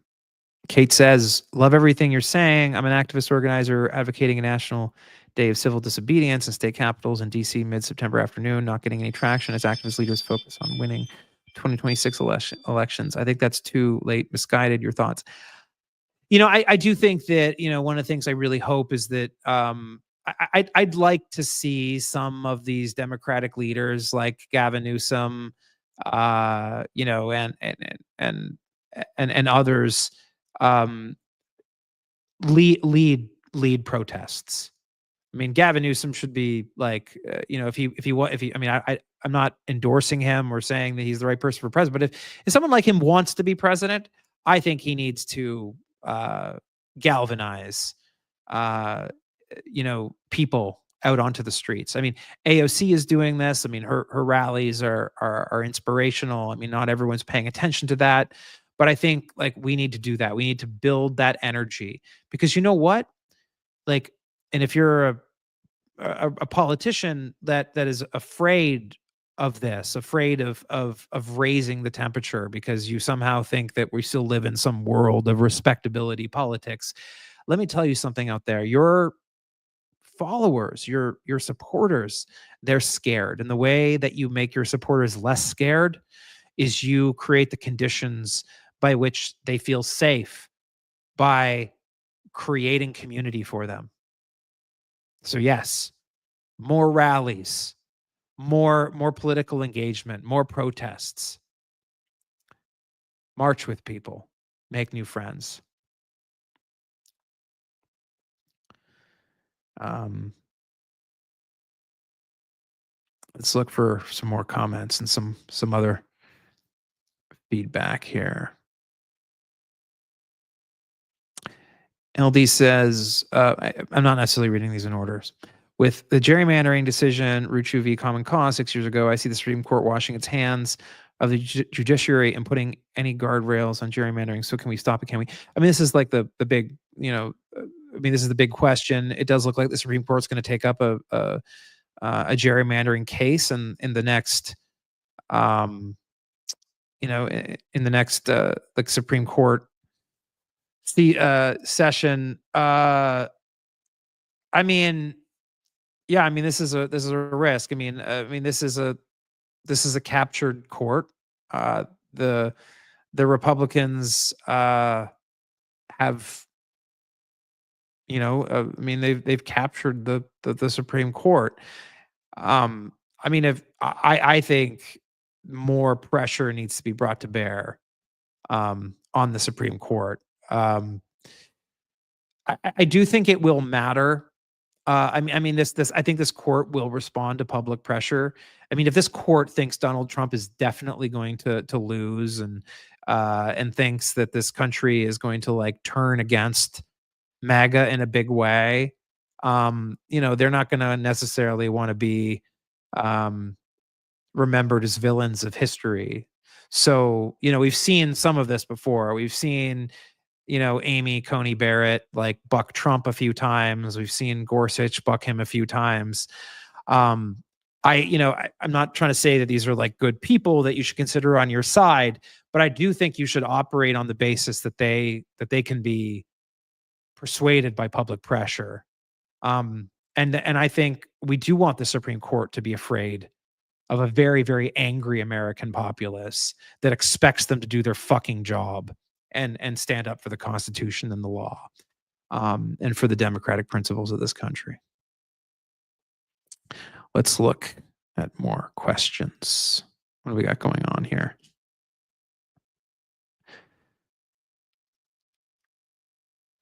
Kate says, love everything you're saying. I'm an activist organizer advocating a national day of civil disobedience in state capitals in DC mid-September afternoon, not getting any traction as activist leaders focus on winning 2026 elections. I think that's too late, misguided. Your thoughts? I do think that, one of the things I really hope is that I'd like to see some of these Democratic leaders like Gavin Newsom, and others, um, lead protests. I mean, Gavin Newsom should be like, if he, I mean, I'm not endorsing him or saying that he's the right person for president, but if someone like him wants to be president, I think he needs to uh, galvanize, uh, people out onto the streets. I mean, AOC is doing this. I mean, her rallies are inspirational. I mean, not everyone's paying attention to that, but I think like we need to do that. We need to build that energy, because you know what, like, and if you're a politician that is afraid of this, afraid of raising the temperature because you somehow think that we still live in some world of respectability politics, let me tell you something out there. Your followers, your supporters, they're scared. And the way that you make your supporters less scared is you create the conditions by which they feel safe, by creating community for them. So yes, more rallies, more political engagement, more protests. March with people, make new friends. Um, let's look for some more comments and some other feedback here. LD says, I'm not necessarily reading these in orders. With the gerrymandering decision, Ruchu v. Common Cause 6 years ago, I see the Supreme Court washing its hands of the judiciary and putting any guardrails on gerrymandering. So can we stop it? Can we? I mean, this is like the big, I mean, this is the big question. It does look like the Supreme Court's going to take up a gerrymandering case in the next, in the next like Supreme Court session. I mean, yeah, I mean, this is a risk. This is a captured court. Uh, the the Republicans have, I mean, they've captured the Supreme Court. I mean, if I think more pressure needs to be brought to bear on the Supreme Court. Um, I do think it will matter. I mean, this I think this court will respond to public pressure. I mean, if this court thinks Donald Trump is definitely going to lose, and thinks that this country is going to like turn against MAGA in a big way, they're not going to necessarily want to be um, remembered as villains of history. So, we've seen some of this before. We've seen, Amy Coney Barrett like buck Trump a few times. We've seen Gorsuch buck him a few times. Um, I'm not trying to say that these are like good people that you should consider on your side, but I do think you should operate on the basis that they can be persuaded by public pressure. And I think we do want the Supreme Court to be afraid of a very, very angry American populace that expects them to do their fucking job and stand up for the Constitution and the law, and for the democratic principles of this country. Let's look at more questions. What do we got going on here?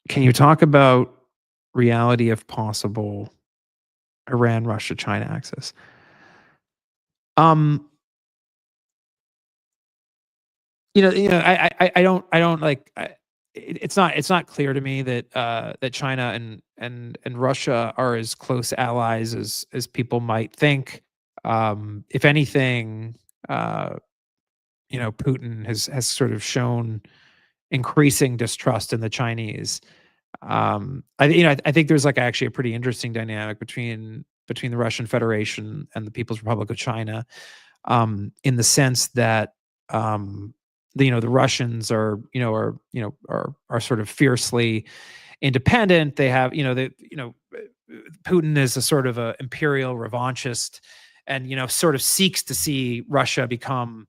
Can you talk about reality if possible Iran, Russia, China axis? Um, I don't like. It's not clear to me that China and Russia are as close allies as people might think. If anything, Putin has sort of shown increasing distrust in the Chinese. I think there's like actually a pretty interesting dynamic between the Russian Federation and the People's Republic of China, in the sense that the Russians are sort of fiercely independent. They have Putin is a sort of a imperial revanchist, and sort of seeks to see Russia become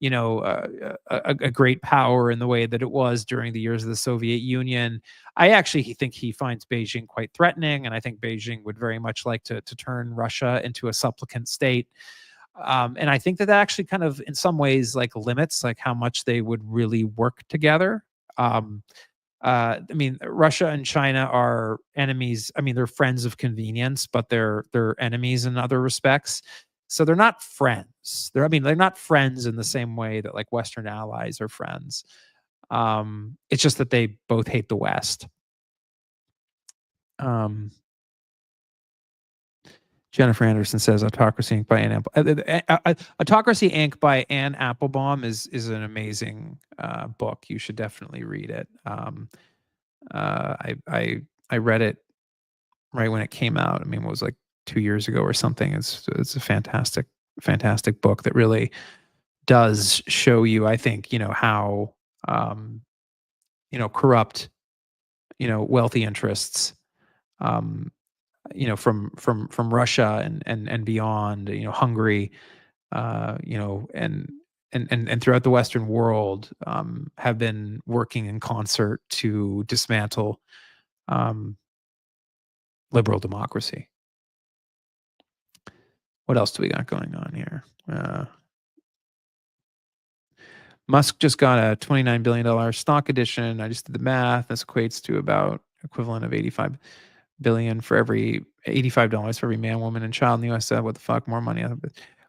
a great power in the way that it was during the years of the Soviet Union. I actually think he finds Beijing quite threatening, and I think Beijing would very much like to turn Russia into a supplicant state. And I think that actually kind of, in some ways, like limits like how much they would really work together. I mean, Russia and China are enemies. I mean, they're friends of convenience, but they're enemies in other respects. So they're not friends. They're not friends in the same way that like Western allies are friends. It's just that they both hate the West. Jennifer Anderson says Autocracy Inc. by Anne Autocracy Inc. by Anne Applebaum is an amazing book. You should definitely read it. I read it right when it came out. I mean, it was like 2 years ago or something. It's a fantastic book that really does show you, I think, how corrupt, wealthy interests, from Russia and beyond, Hungary, and throughout the Western world, have been working in concert to dismantle liberal democracy. What else do we got going on here? Musk just got a $29 billion stock addition. I just did the math. This equates to about equivalent of $85 for every $85 for every man, woman, and child in the U.S. What the fuck? More money.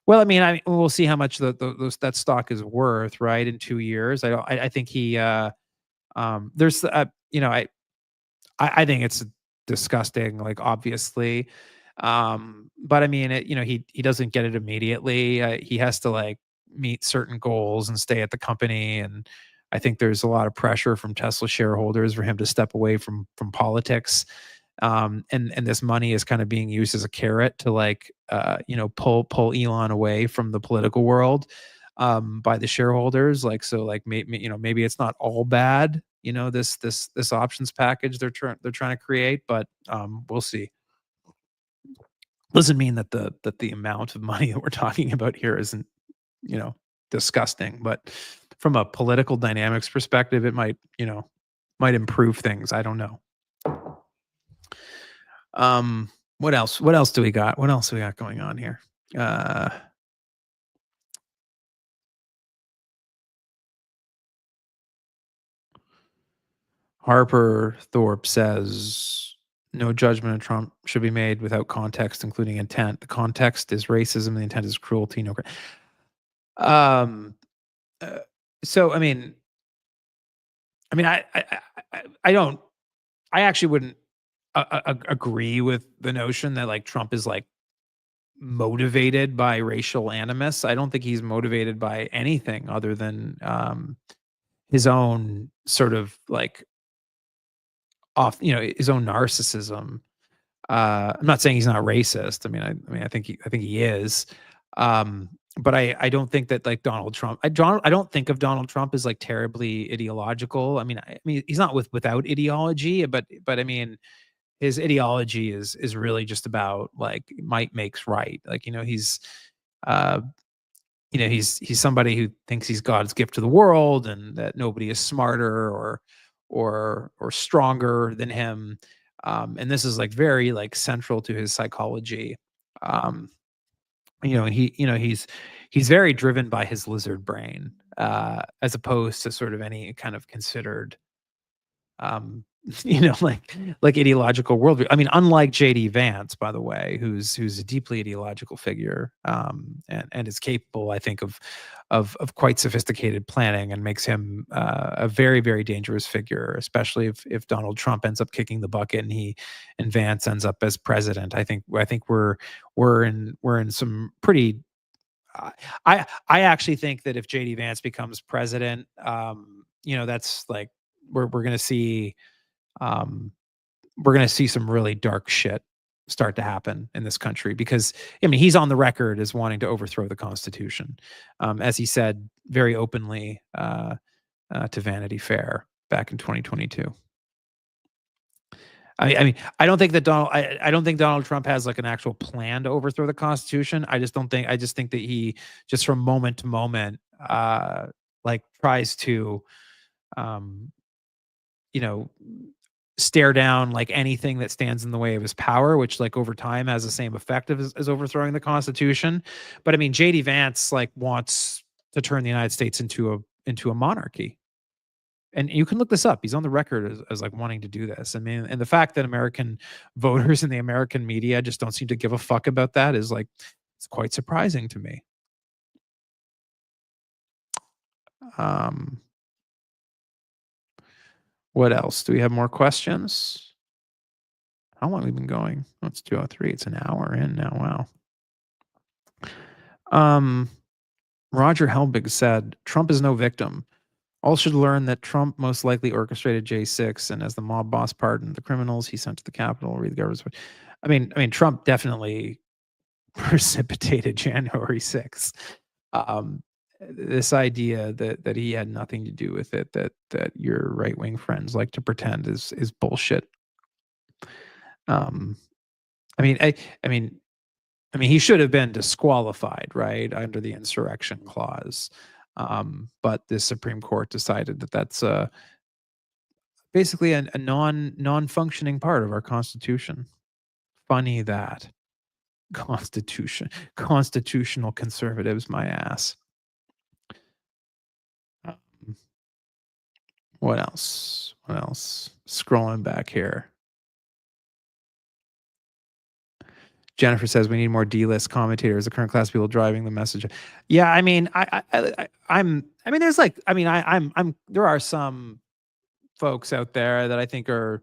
Well, I mean, we'll see how much that stock is worth, right? In 2 years. I think he, there's, I think it's disgusting, like obviously. But I mean, he doesn't get it immediately. He has to like meet certain goals and stay at the company. And I think there's a lot of pressure from Tesla shareholders for him to step away from politics. And this money is kind of being used as a carrot to like, pull Elon away from the political world, by the shareholders. Like, so like maybe it's not all bad, this options package they're trying to create, but we'll see. Doesn't mean that the amount of money that we're talking about here isn't, disgusting, but from a political dynamics perspective, it might improve things. I don't know. What else? What else do we got? What else do we got going on here? Harper Thorpe says no judgment of Trump should be made without context, including intent. The context is racism. The intent is cruelty. No, um, uh, so I don't. I actually wouldn't agree with the notion that like Trump is like motivated by racial animus. I don't think he's motivated by anything other than his own sort of like his own narcissism. I'm not saying he's not racist. I think he is. But I don't think that like Donald Trump. I don't think of Donald Trump as like terribly ideological. I mean he's not without ideology, but I mean his ideology is really just about like might makes right. Like uh he's somebody who thinks he's God's gift to the world and that nobody is smarter or stronger than him. And this is like very like central to his psychology. Um, he's very driven by his lizard brain, as opposed to sort of any kind of considered um like ideological worldview. Unlike JD Vance, by the way, who's a deeply ideological figure, and is capable, I think, of quite sophisticated planning, and makes him a very, very dangerous figure, especially if Donald Trump ends up kicking the bucket and Vance ends up as president. I think we're in some pretty I actually think that if JD Vance becomes president, that's like we're gonna see um, we're going to see some really dark shit start to happen in this country, because he's on the record as wanting to overthrow the Constitution, as he said very openly to Vanity Fair back in 2022. I don't think that I don't think Donald Trump has like an actual plan to overthrow the Constitution. I just think that he just from moment to moment like tries to um, you know stare down like anything that stands in the way of his power, which like over time has the same effect as overthrowing the Constitution. But JD Vance like wants to turn the United States into a monarchy. And you can look this up. He's on the record as like wanting to do this. And the fact that American voters and the American media just don't seem to give a fuck about that is like it's quite surprising to me. Um what else? Do we have more questions? How long have we been going? Oh, it's 2:03. It's an hour in now. Wow. Roger Helbig said, Trump is no victim. All should learn that Trump most likely orchestrated J6, and as the mob boss pardoned the criminals he sent to the Capitol, read the government's. Trump definitely precipitated January 6th. This idea that he had nothing to do with it, that your right wing friends like to pretend is bullshit. Um, I mean, he should have been disqualified, right, under the insurrection clause. But the Supreme Court decided that that's basically a non-functioning part of our Constitution. Funny that. Constitutional conservatives, my ass. What else? Scrolling back here. Jennifer says we need more D-list commentators. The current class of people driving the message. Yeah, there are some folks out there that I think are.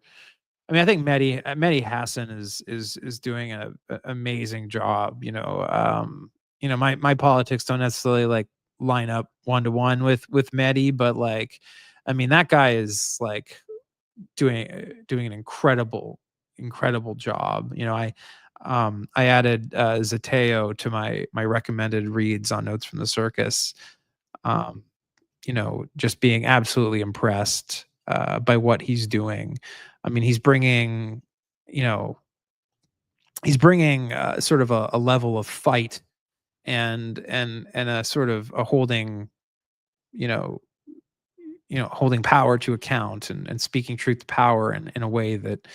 I think Mehdi Hassan is doing an amazing job. My politics don't necessarily like line up 1-to-1 with Mehdi, but like, that guy is like doing an incredible job. I added Zateo to my recommended reads on Notes from the Circus. Just being absolutely impressed by what he's doing. He's bringing sort of a level of fight and a sort of a holding holding power to account and speaking truth to power in a way that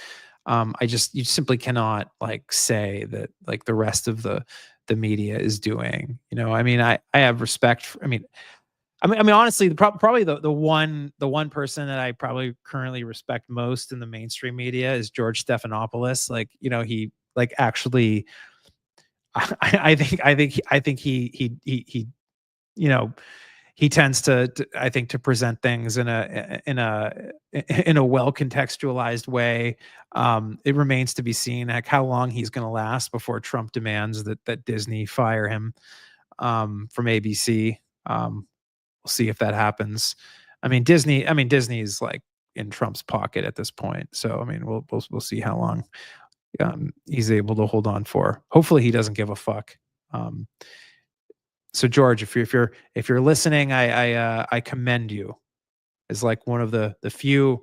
you simply cannot like say that like the rest of the media is doing. I have respect for, I mean, honestly, probably the one person that I probably currently respect most in the mainstream media is George Stephanopoulos. Like, he like actually, I think he you know he tends to I think to present things in a well contextualized way. It remains to be seen like how long he's going to last before Trump demands that Disney fire him from ABC. We'll see if that happens. Disney's like in Trump's pocket at this point. So I mean, we'll see how long he's able to hold on for. Hopefully, he doesn't give a fuck. Um, so George, if you're listening, I commend you as like one of the few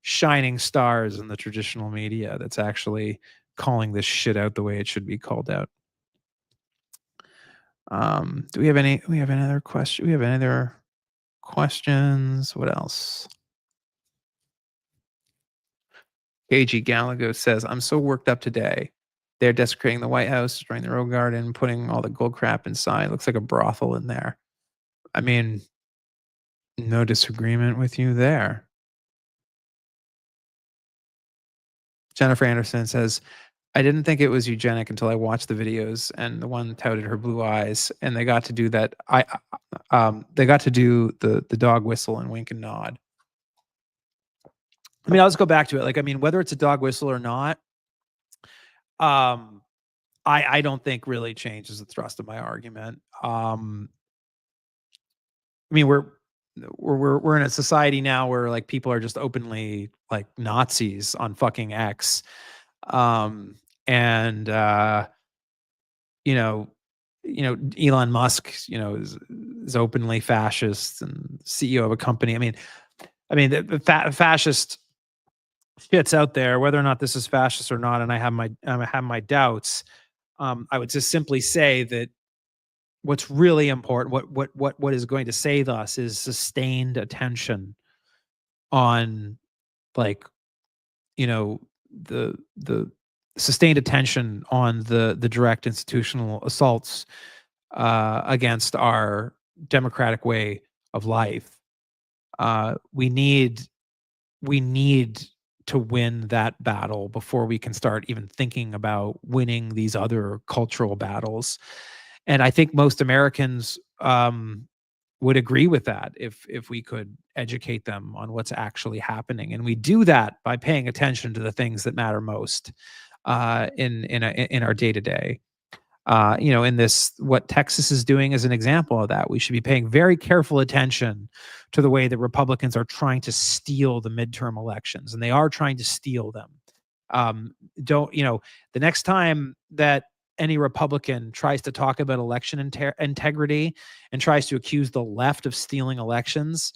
shining stars in the traditional media that's actually calling this shit out the way it should be called out. Do we have any? We have another question. We have any other questions? What else? AG Gallagher says, "I'm so worked up today. They're desecrating the White House, destroying the Rose Garden, putting all the gold crap inside. Looks like a brothel in there." I mean, no disagreement with you there. Jennifer Anderson says, "I didn't think it was eugenic until I watched the videos, and the one touted her blue eyes, and they got to do that. They got to do the dog whistle and wink and nod. I mean, I'll just go back to it. Like, I mean, whether it's a dog whistle or not, um, I don't think really changes the thrust of my argument. I mean, we're in a society now where like people are just openly like Nazis on fucking X, um, and you know, Elon Musk, is openly fascist and CEO of a company. The fascist shit's out there, whether or not this is fascist or not, and I have my doubts. I would just simply say that what's really important, what is going to save us, is sustained attention on like the sustained attention on the direct institutional assaults against our democratic way of life. We need to win that battle before we can start even thinking about winning these other cultural battles. And I think most Americans would agree with that if we could educate them on what's actually happening. And we do that by paying attention to the things that matter most in our day to day. In this, what Texas is doing is an example of that. We should be paying very careful attention to the way that Republicans are trying to steal the midterm elections, and they are trying to steal them. Don't the next time that any Republican tries to talk about election integrity and tries to accuse the left of stealing elections,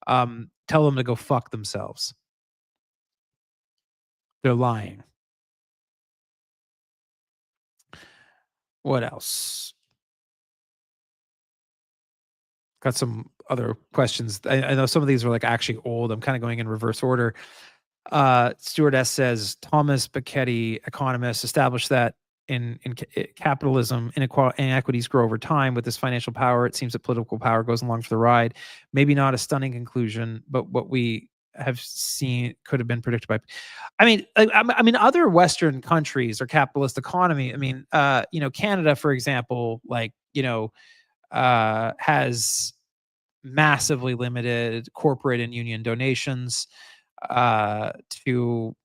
tell them to go fuck themselves. They're lying. What else? Got some other questions. I know some of these are like actually old. I'm kind of going in reverse order. Stuart S says Thomas Piketty, economist, established that in capitalism, inequities grow over time. With this financial power, it seems that political power goes along for the ride. Maybe not a stunning conclusion, but what we have seen could have been predicted by. Other Western countries are capitalist economy. Canada, for example, has massively limited corporate and union donations to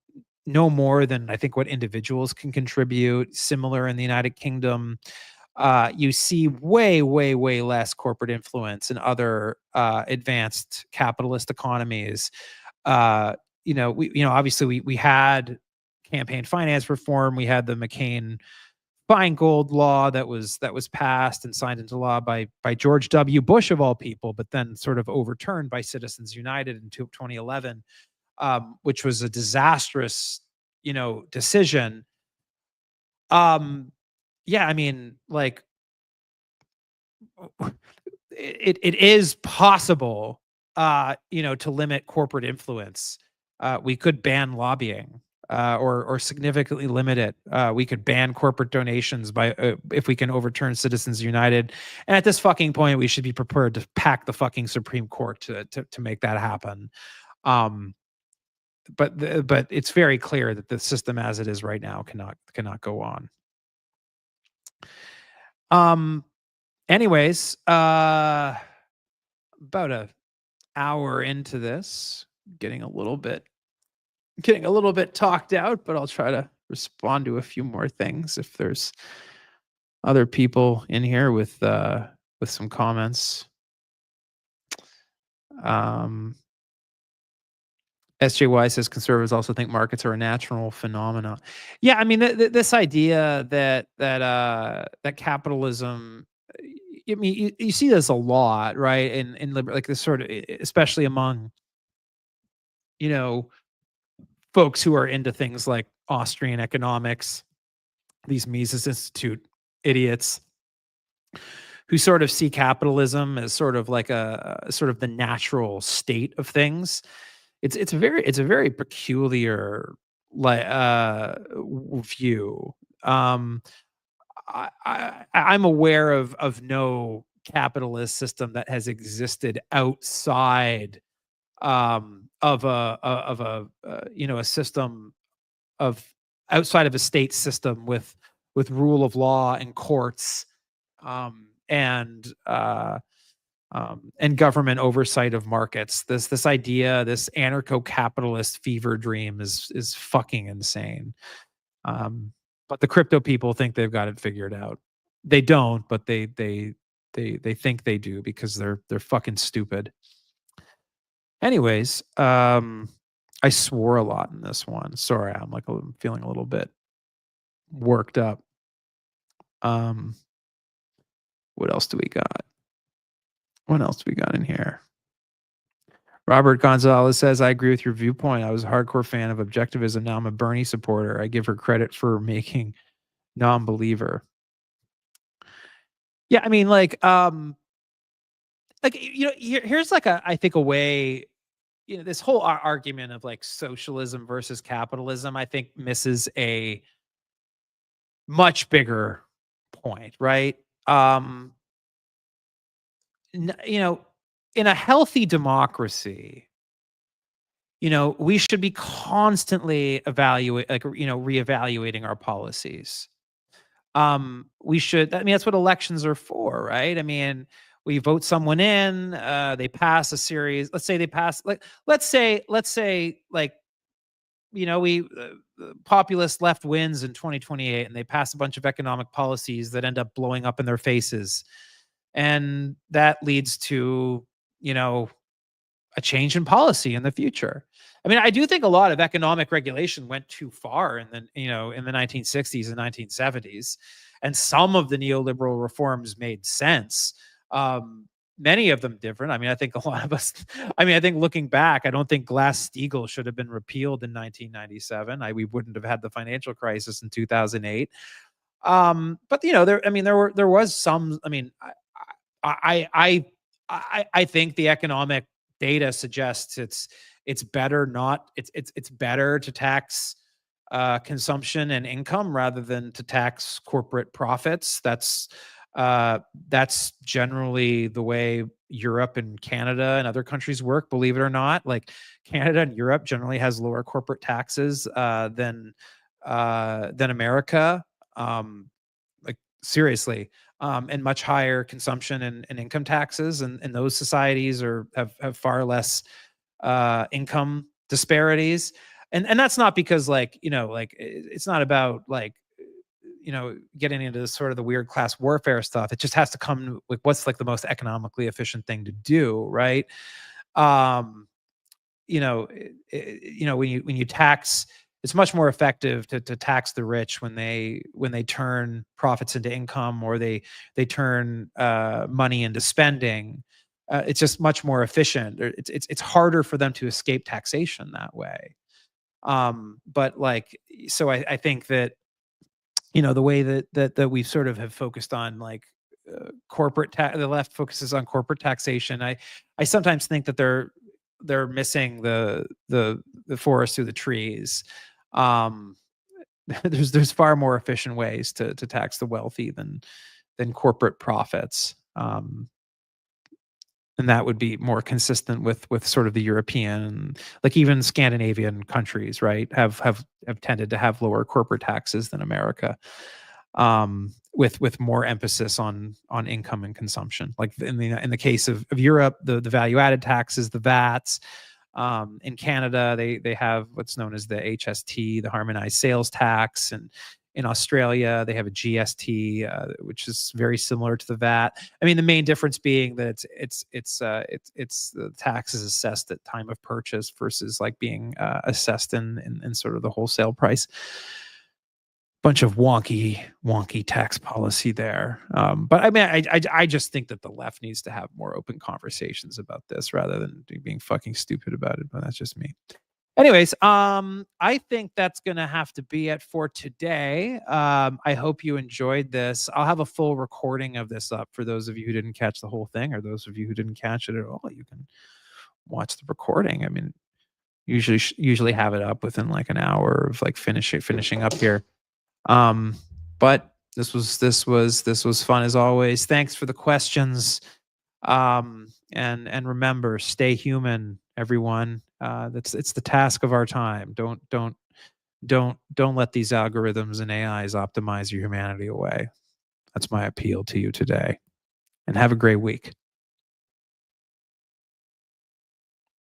no more than I think what individuals can contribute. Similar in the United Kingdom, you see way, way, way less corporate influence in other advanced capitalist economies. Obviously we had campaign finance reform. We had the McCain Feingold law that was passed and signed into law by George W. Bush of all people, but then sort of overturned by Citizens United in 2011, which was a disastrous, decision. Yeah, it is possible, to limit corporate influence. We could ban lobbying. or significantly limit it. We could ban corporate donations by if we can overturn Citizens United. And at this fucking point, we should be prepared to pack the fucking Supreme Court to make that happen. Um, but it's very clear that the system as it is right now cannot go on. Anyways, about a hour into this, getting a little bit talked out, but I'll try to respond to a few more things if there's other people in here with some comments. SJY says conservatives also think markets are a natural phenomena. Yeah, I mean this idea that capitalism. I mean, you see this a lot, right? In like this sort of, especially among, folks who are into things like Austrian economics, these Mises Institute idiots who sort of see capitalism as sort of like a sort of the natural state of things. It's a very peculiar view. I'm aware of no capitalist system that has existed outside of a system of outside of a state system with rule of law and courts, and government oversight of markets. This idea, this anarcho-capitalist fever dream is fucking insane. But the crypto people think they've got it figured out. They don't, but they think they do because they're fucking stupid. Anyways, I swore a lot in this one. Sorry, I'm feeling a little bit worked up. What else do we got? What else do we got in here? Robert Gonzalez says, I agree with your viewpoint. I was a hardcore fan of objectivism. Now I'm a Bernie supporter. I give her credit for making non-believer. Yeah, I mean, here's I think a way, this whole argument of like socialism versus capitalism, I think misses a much bigger point, right? In a healthy democracy, we should be constantly reevaluating our policies. We should, that's what elections are for, right? I mean, we vote someone in, they pass a series, let's say they pass, populist left wins in 2028 and they pass a bunch of economic policies that end up blowing up in their faces. And that leads to, a change in policy in the future. I mean, I do think a lot of economic regulation went too far in the 1960s and 1970s, and some of the neoliberal reforms made sense. Many of them different. I mean, I think a lot of us, I think looking back, I don't think Glass-Steagall should have been repealed in 1997. We wouldn't have had the financial crisis in 2008. But there was some, I think the economic data suggests it's better to tax consumption and income rather than to tax corporate profits. That's generally the way Europe and Canada and other countries work, believe it or not. Like Canada and Europe generally has lower corporate taxes than America. Seriously. And much higher consumption and income taxes, and those societies have far less income disparities, and that's not because it's not about getting into sort of the weird class warfare stuff. It just has to come with what's the most economically efficient thing to do, right? When you tax, it's much more effective to tax the rich when they turn profits into income, or they turn money into spending. It's just much more efficient. It's harder for them to escape taxation that way. But so I think that the way that we sort of have focused on the left focuses on corporate taxation. I sometimes think that they're missing the forest through the trees. Um, there's far more efficient ways to tax the wealthy than corporate profits. And that would be more consistent with sort of the European, like even Scandinavian countries, right? Have tended to have lower corporate taxes than America, with more emphasis on income and consumption. Like in the case of Europe, the value added taxes, the VATs. In Canada, they have what's known as the HST, the harmonized sales tax, and in Australia they have a GST, which is very similar to the VAT. I mean, the main difference being that it's the tax is assessed at time of purchase versus like being assessed in sort of the wholesale price. Bunch of wonky tax policy there. But I mean, I just think that the left needs to have more open conversations about this rather than being fucking stupid about it. But that's just me. Anyways, I think that's gonna have to be it for today. I hope you enjoyed this. I'll have a full recording of this up for those of you who didn't catch the whole thing, or those of you who didn't catch it at all. You can watch the recording. I mean, usually have it up within like an hour of like finishing up here. But this was fun as always. Thanks for the questions. And remember, stay human, everyone. It's the task of our time. Don't let these algorithms and AIs optimize your humanity away. That's my appeal to you today. And have a great week.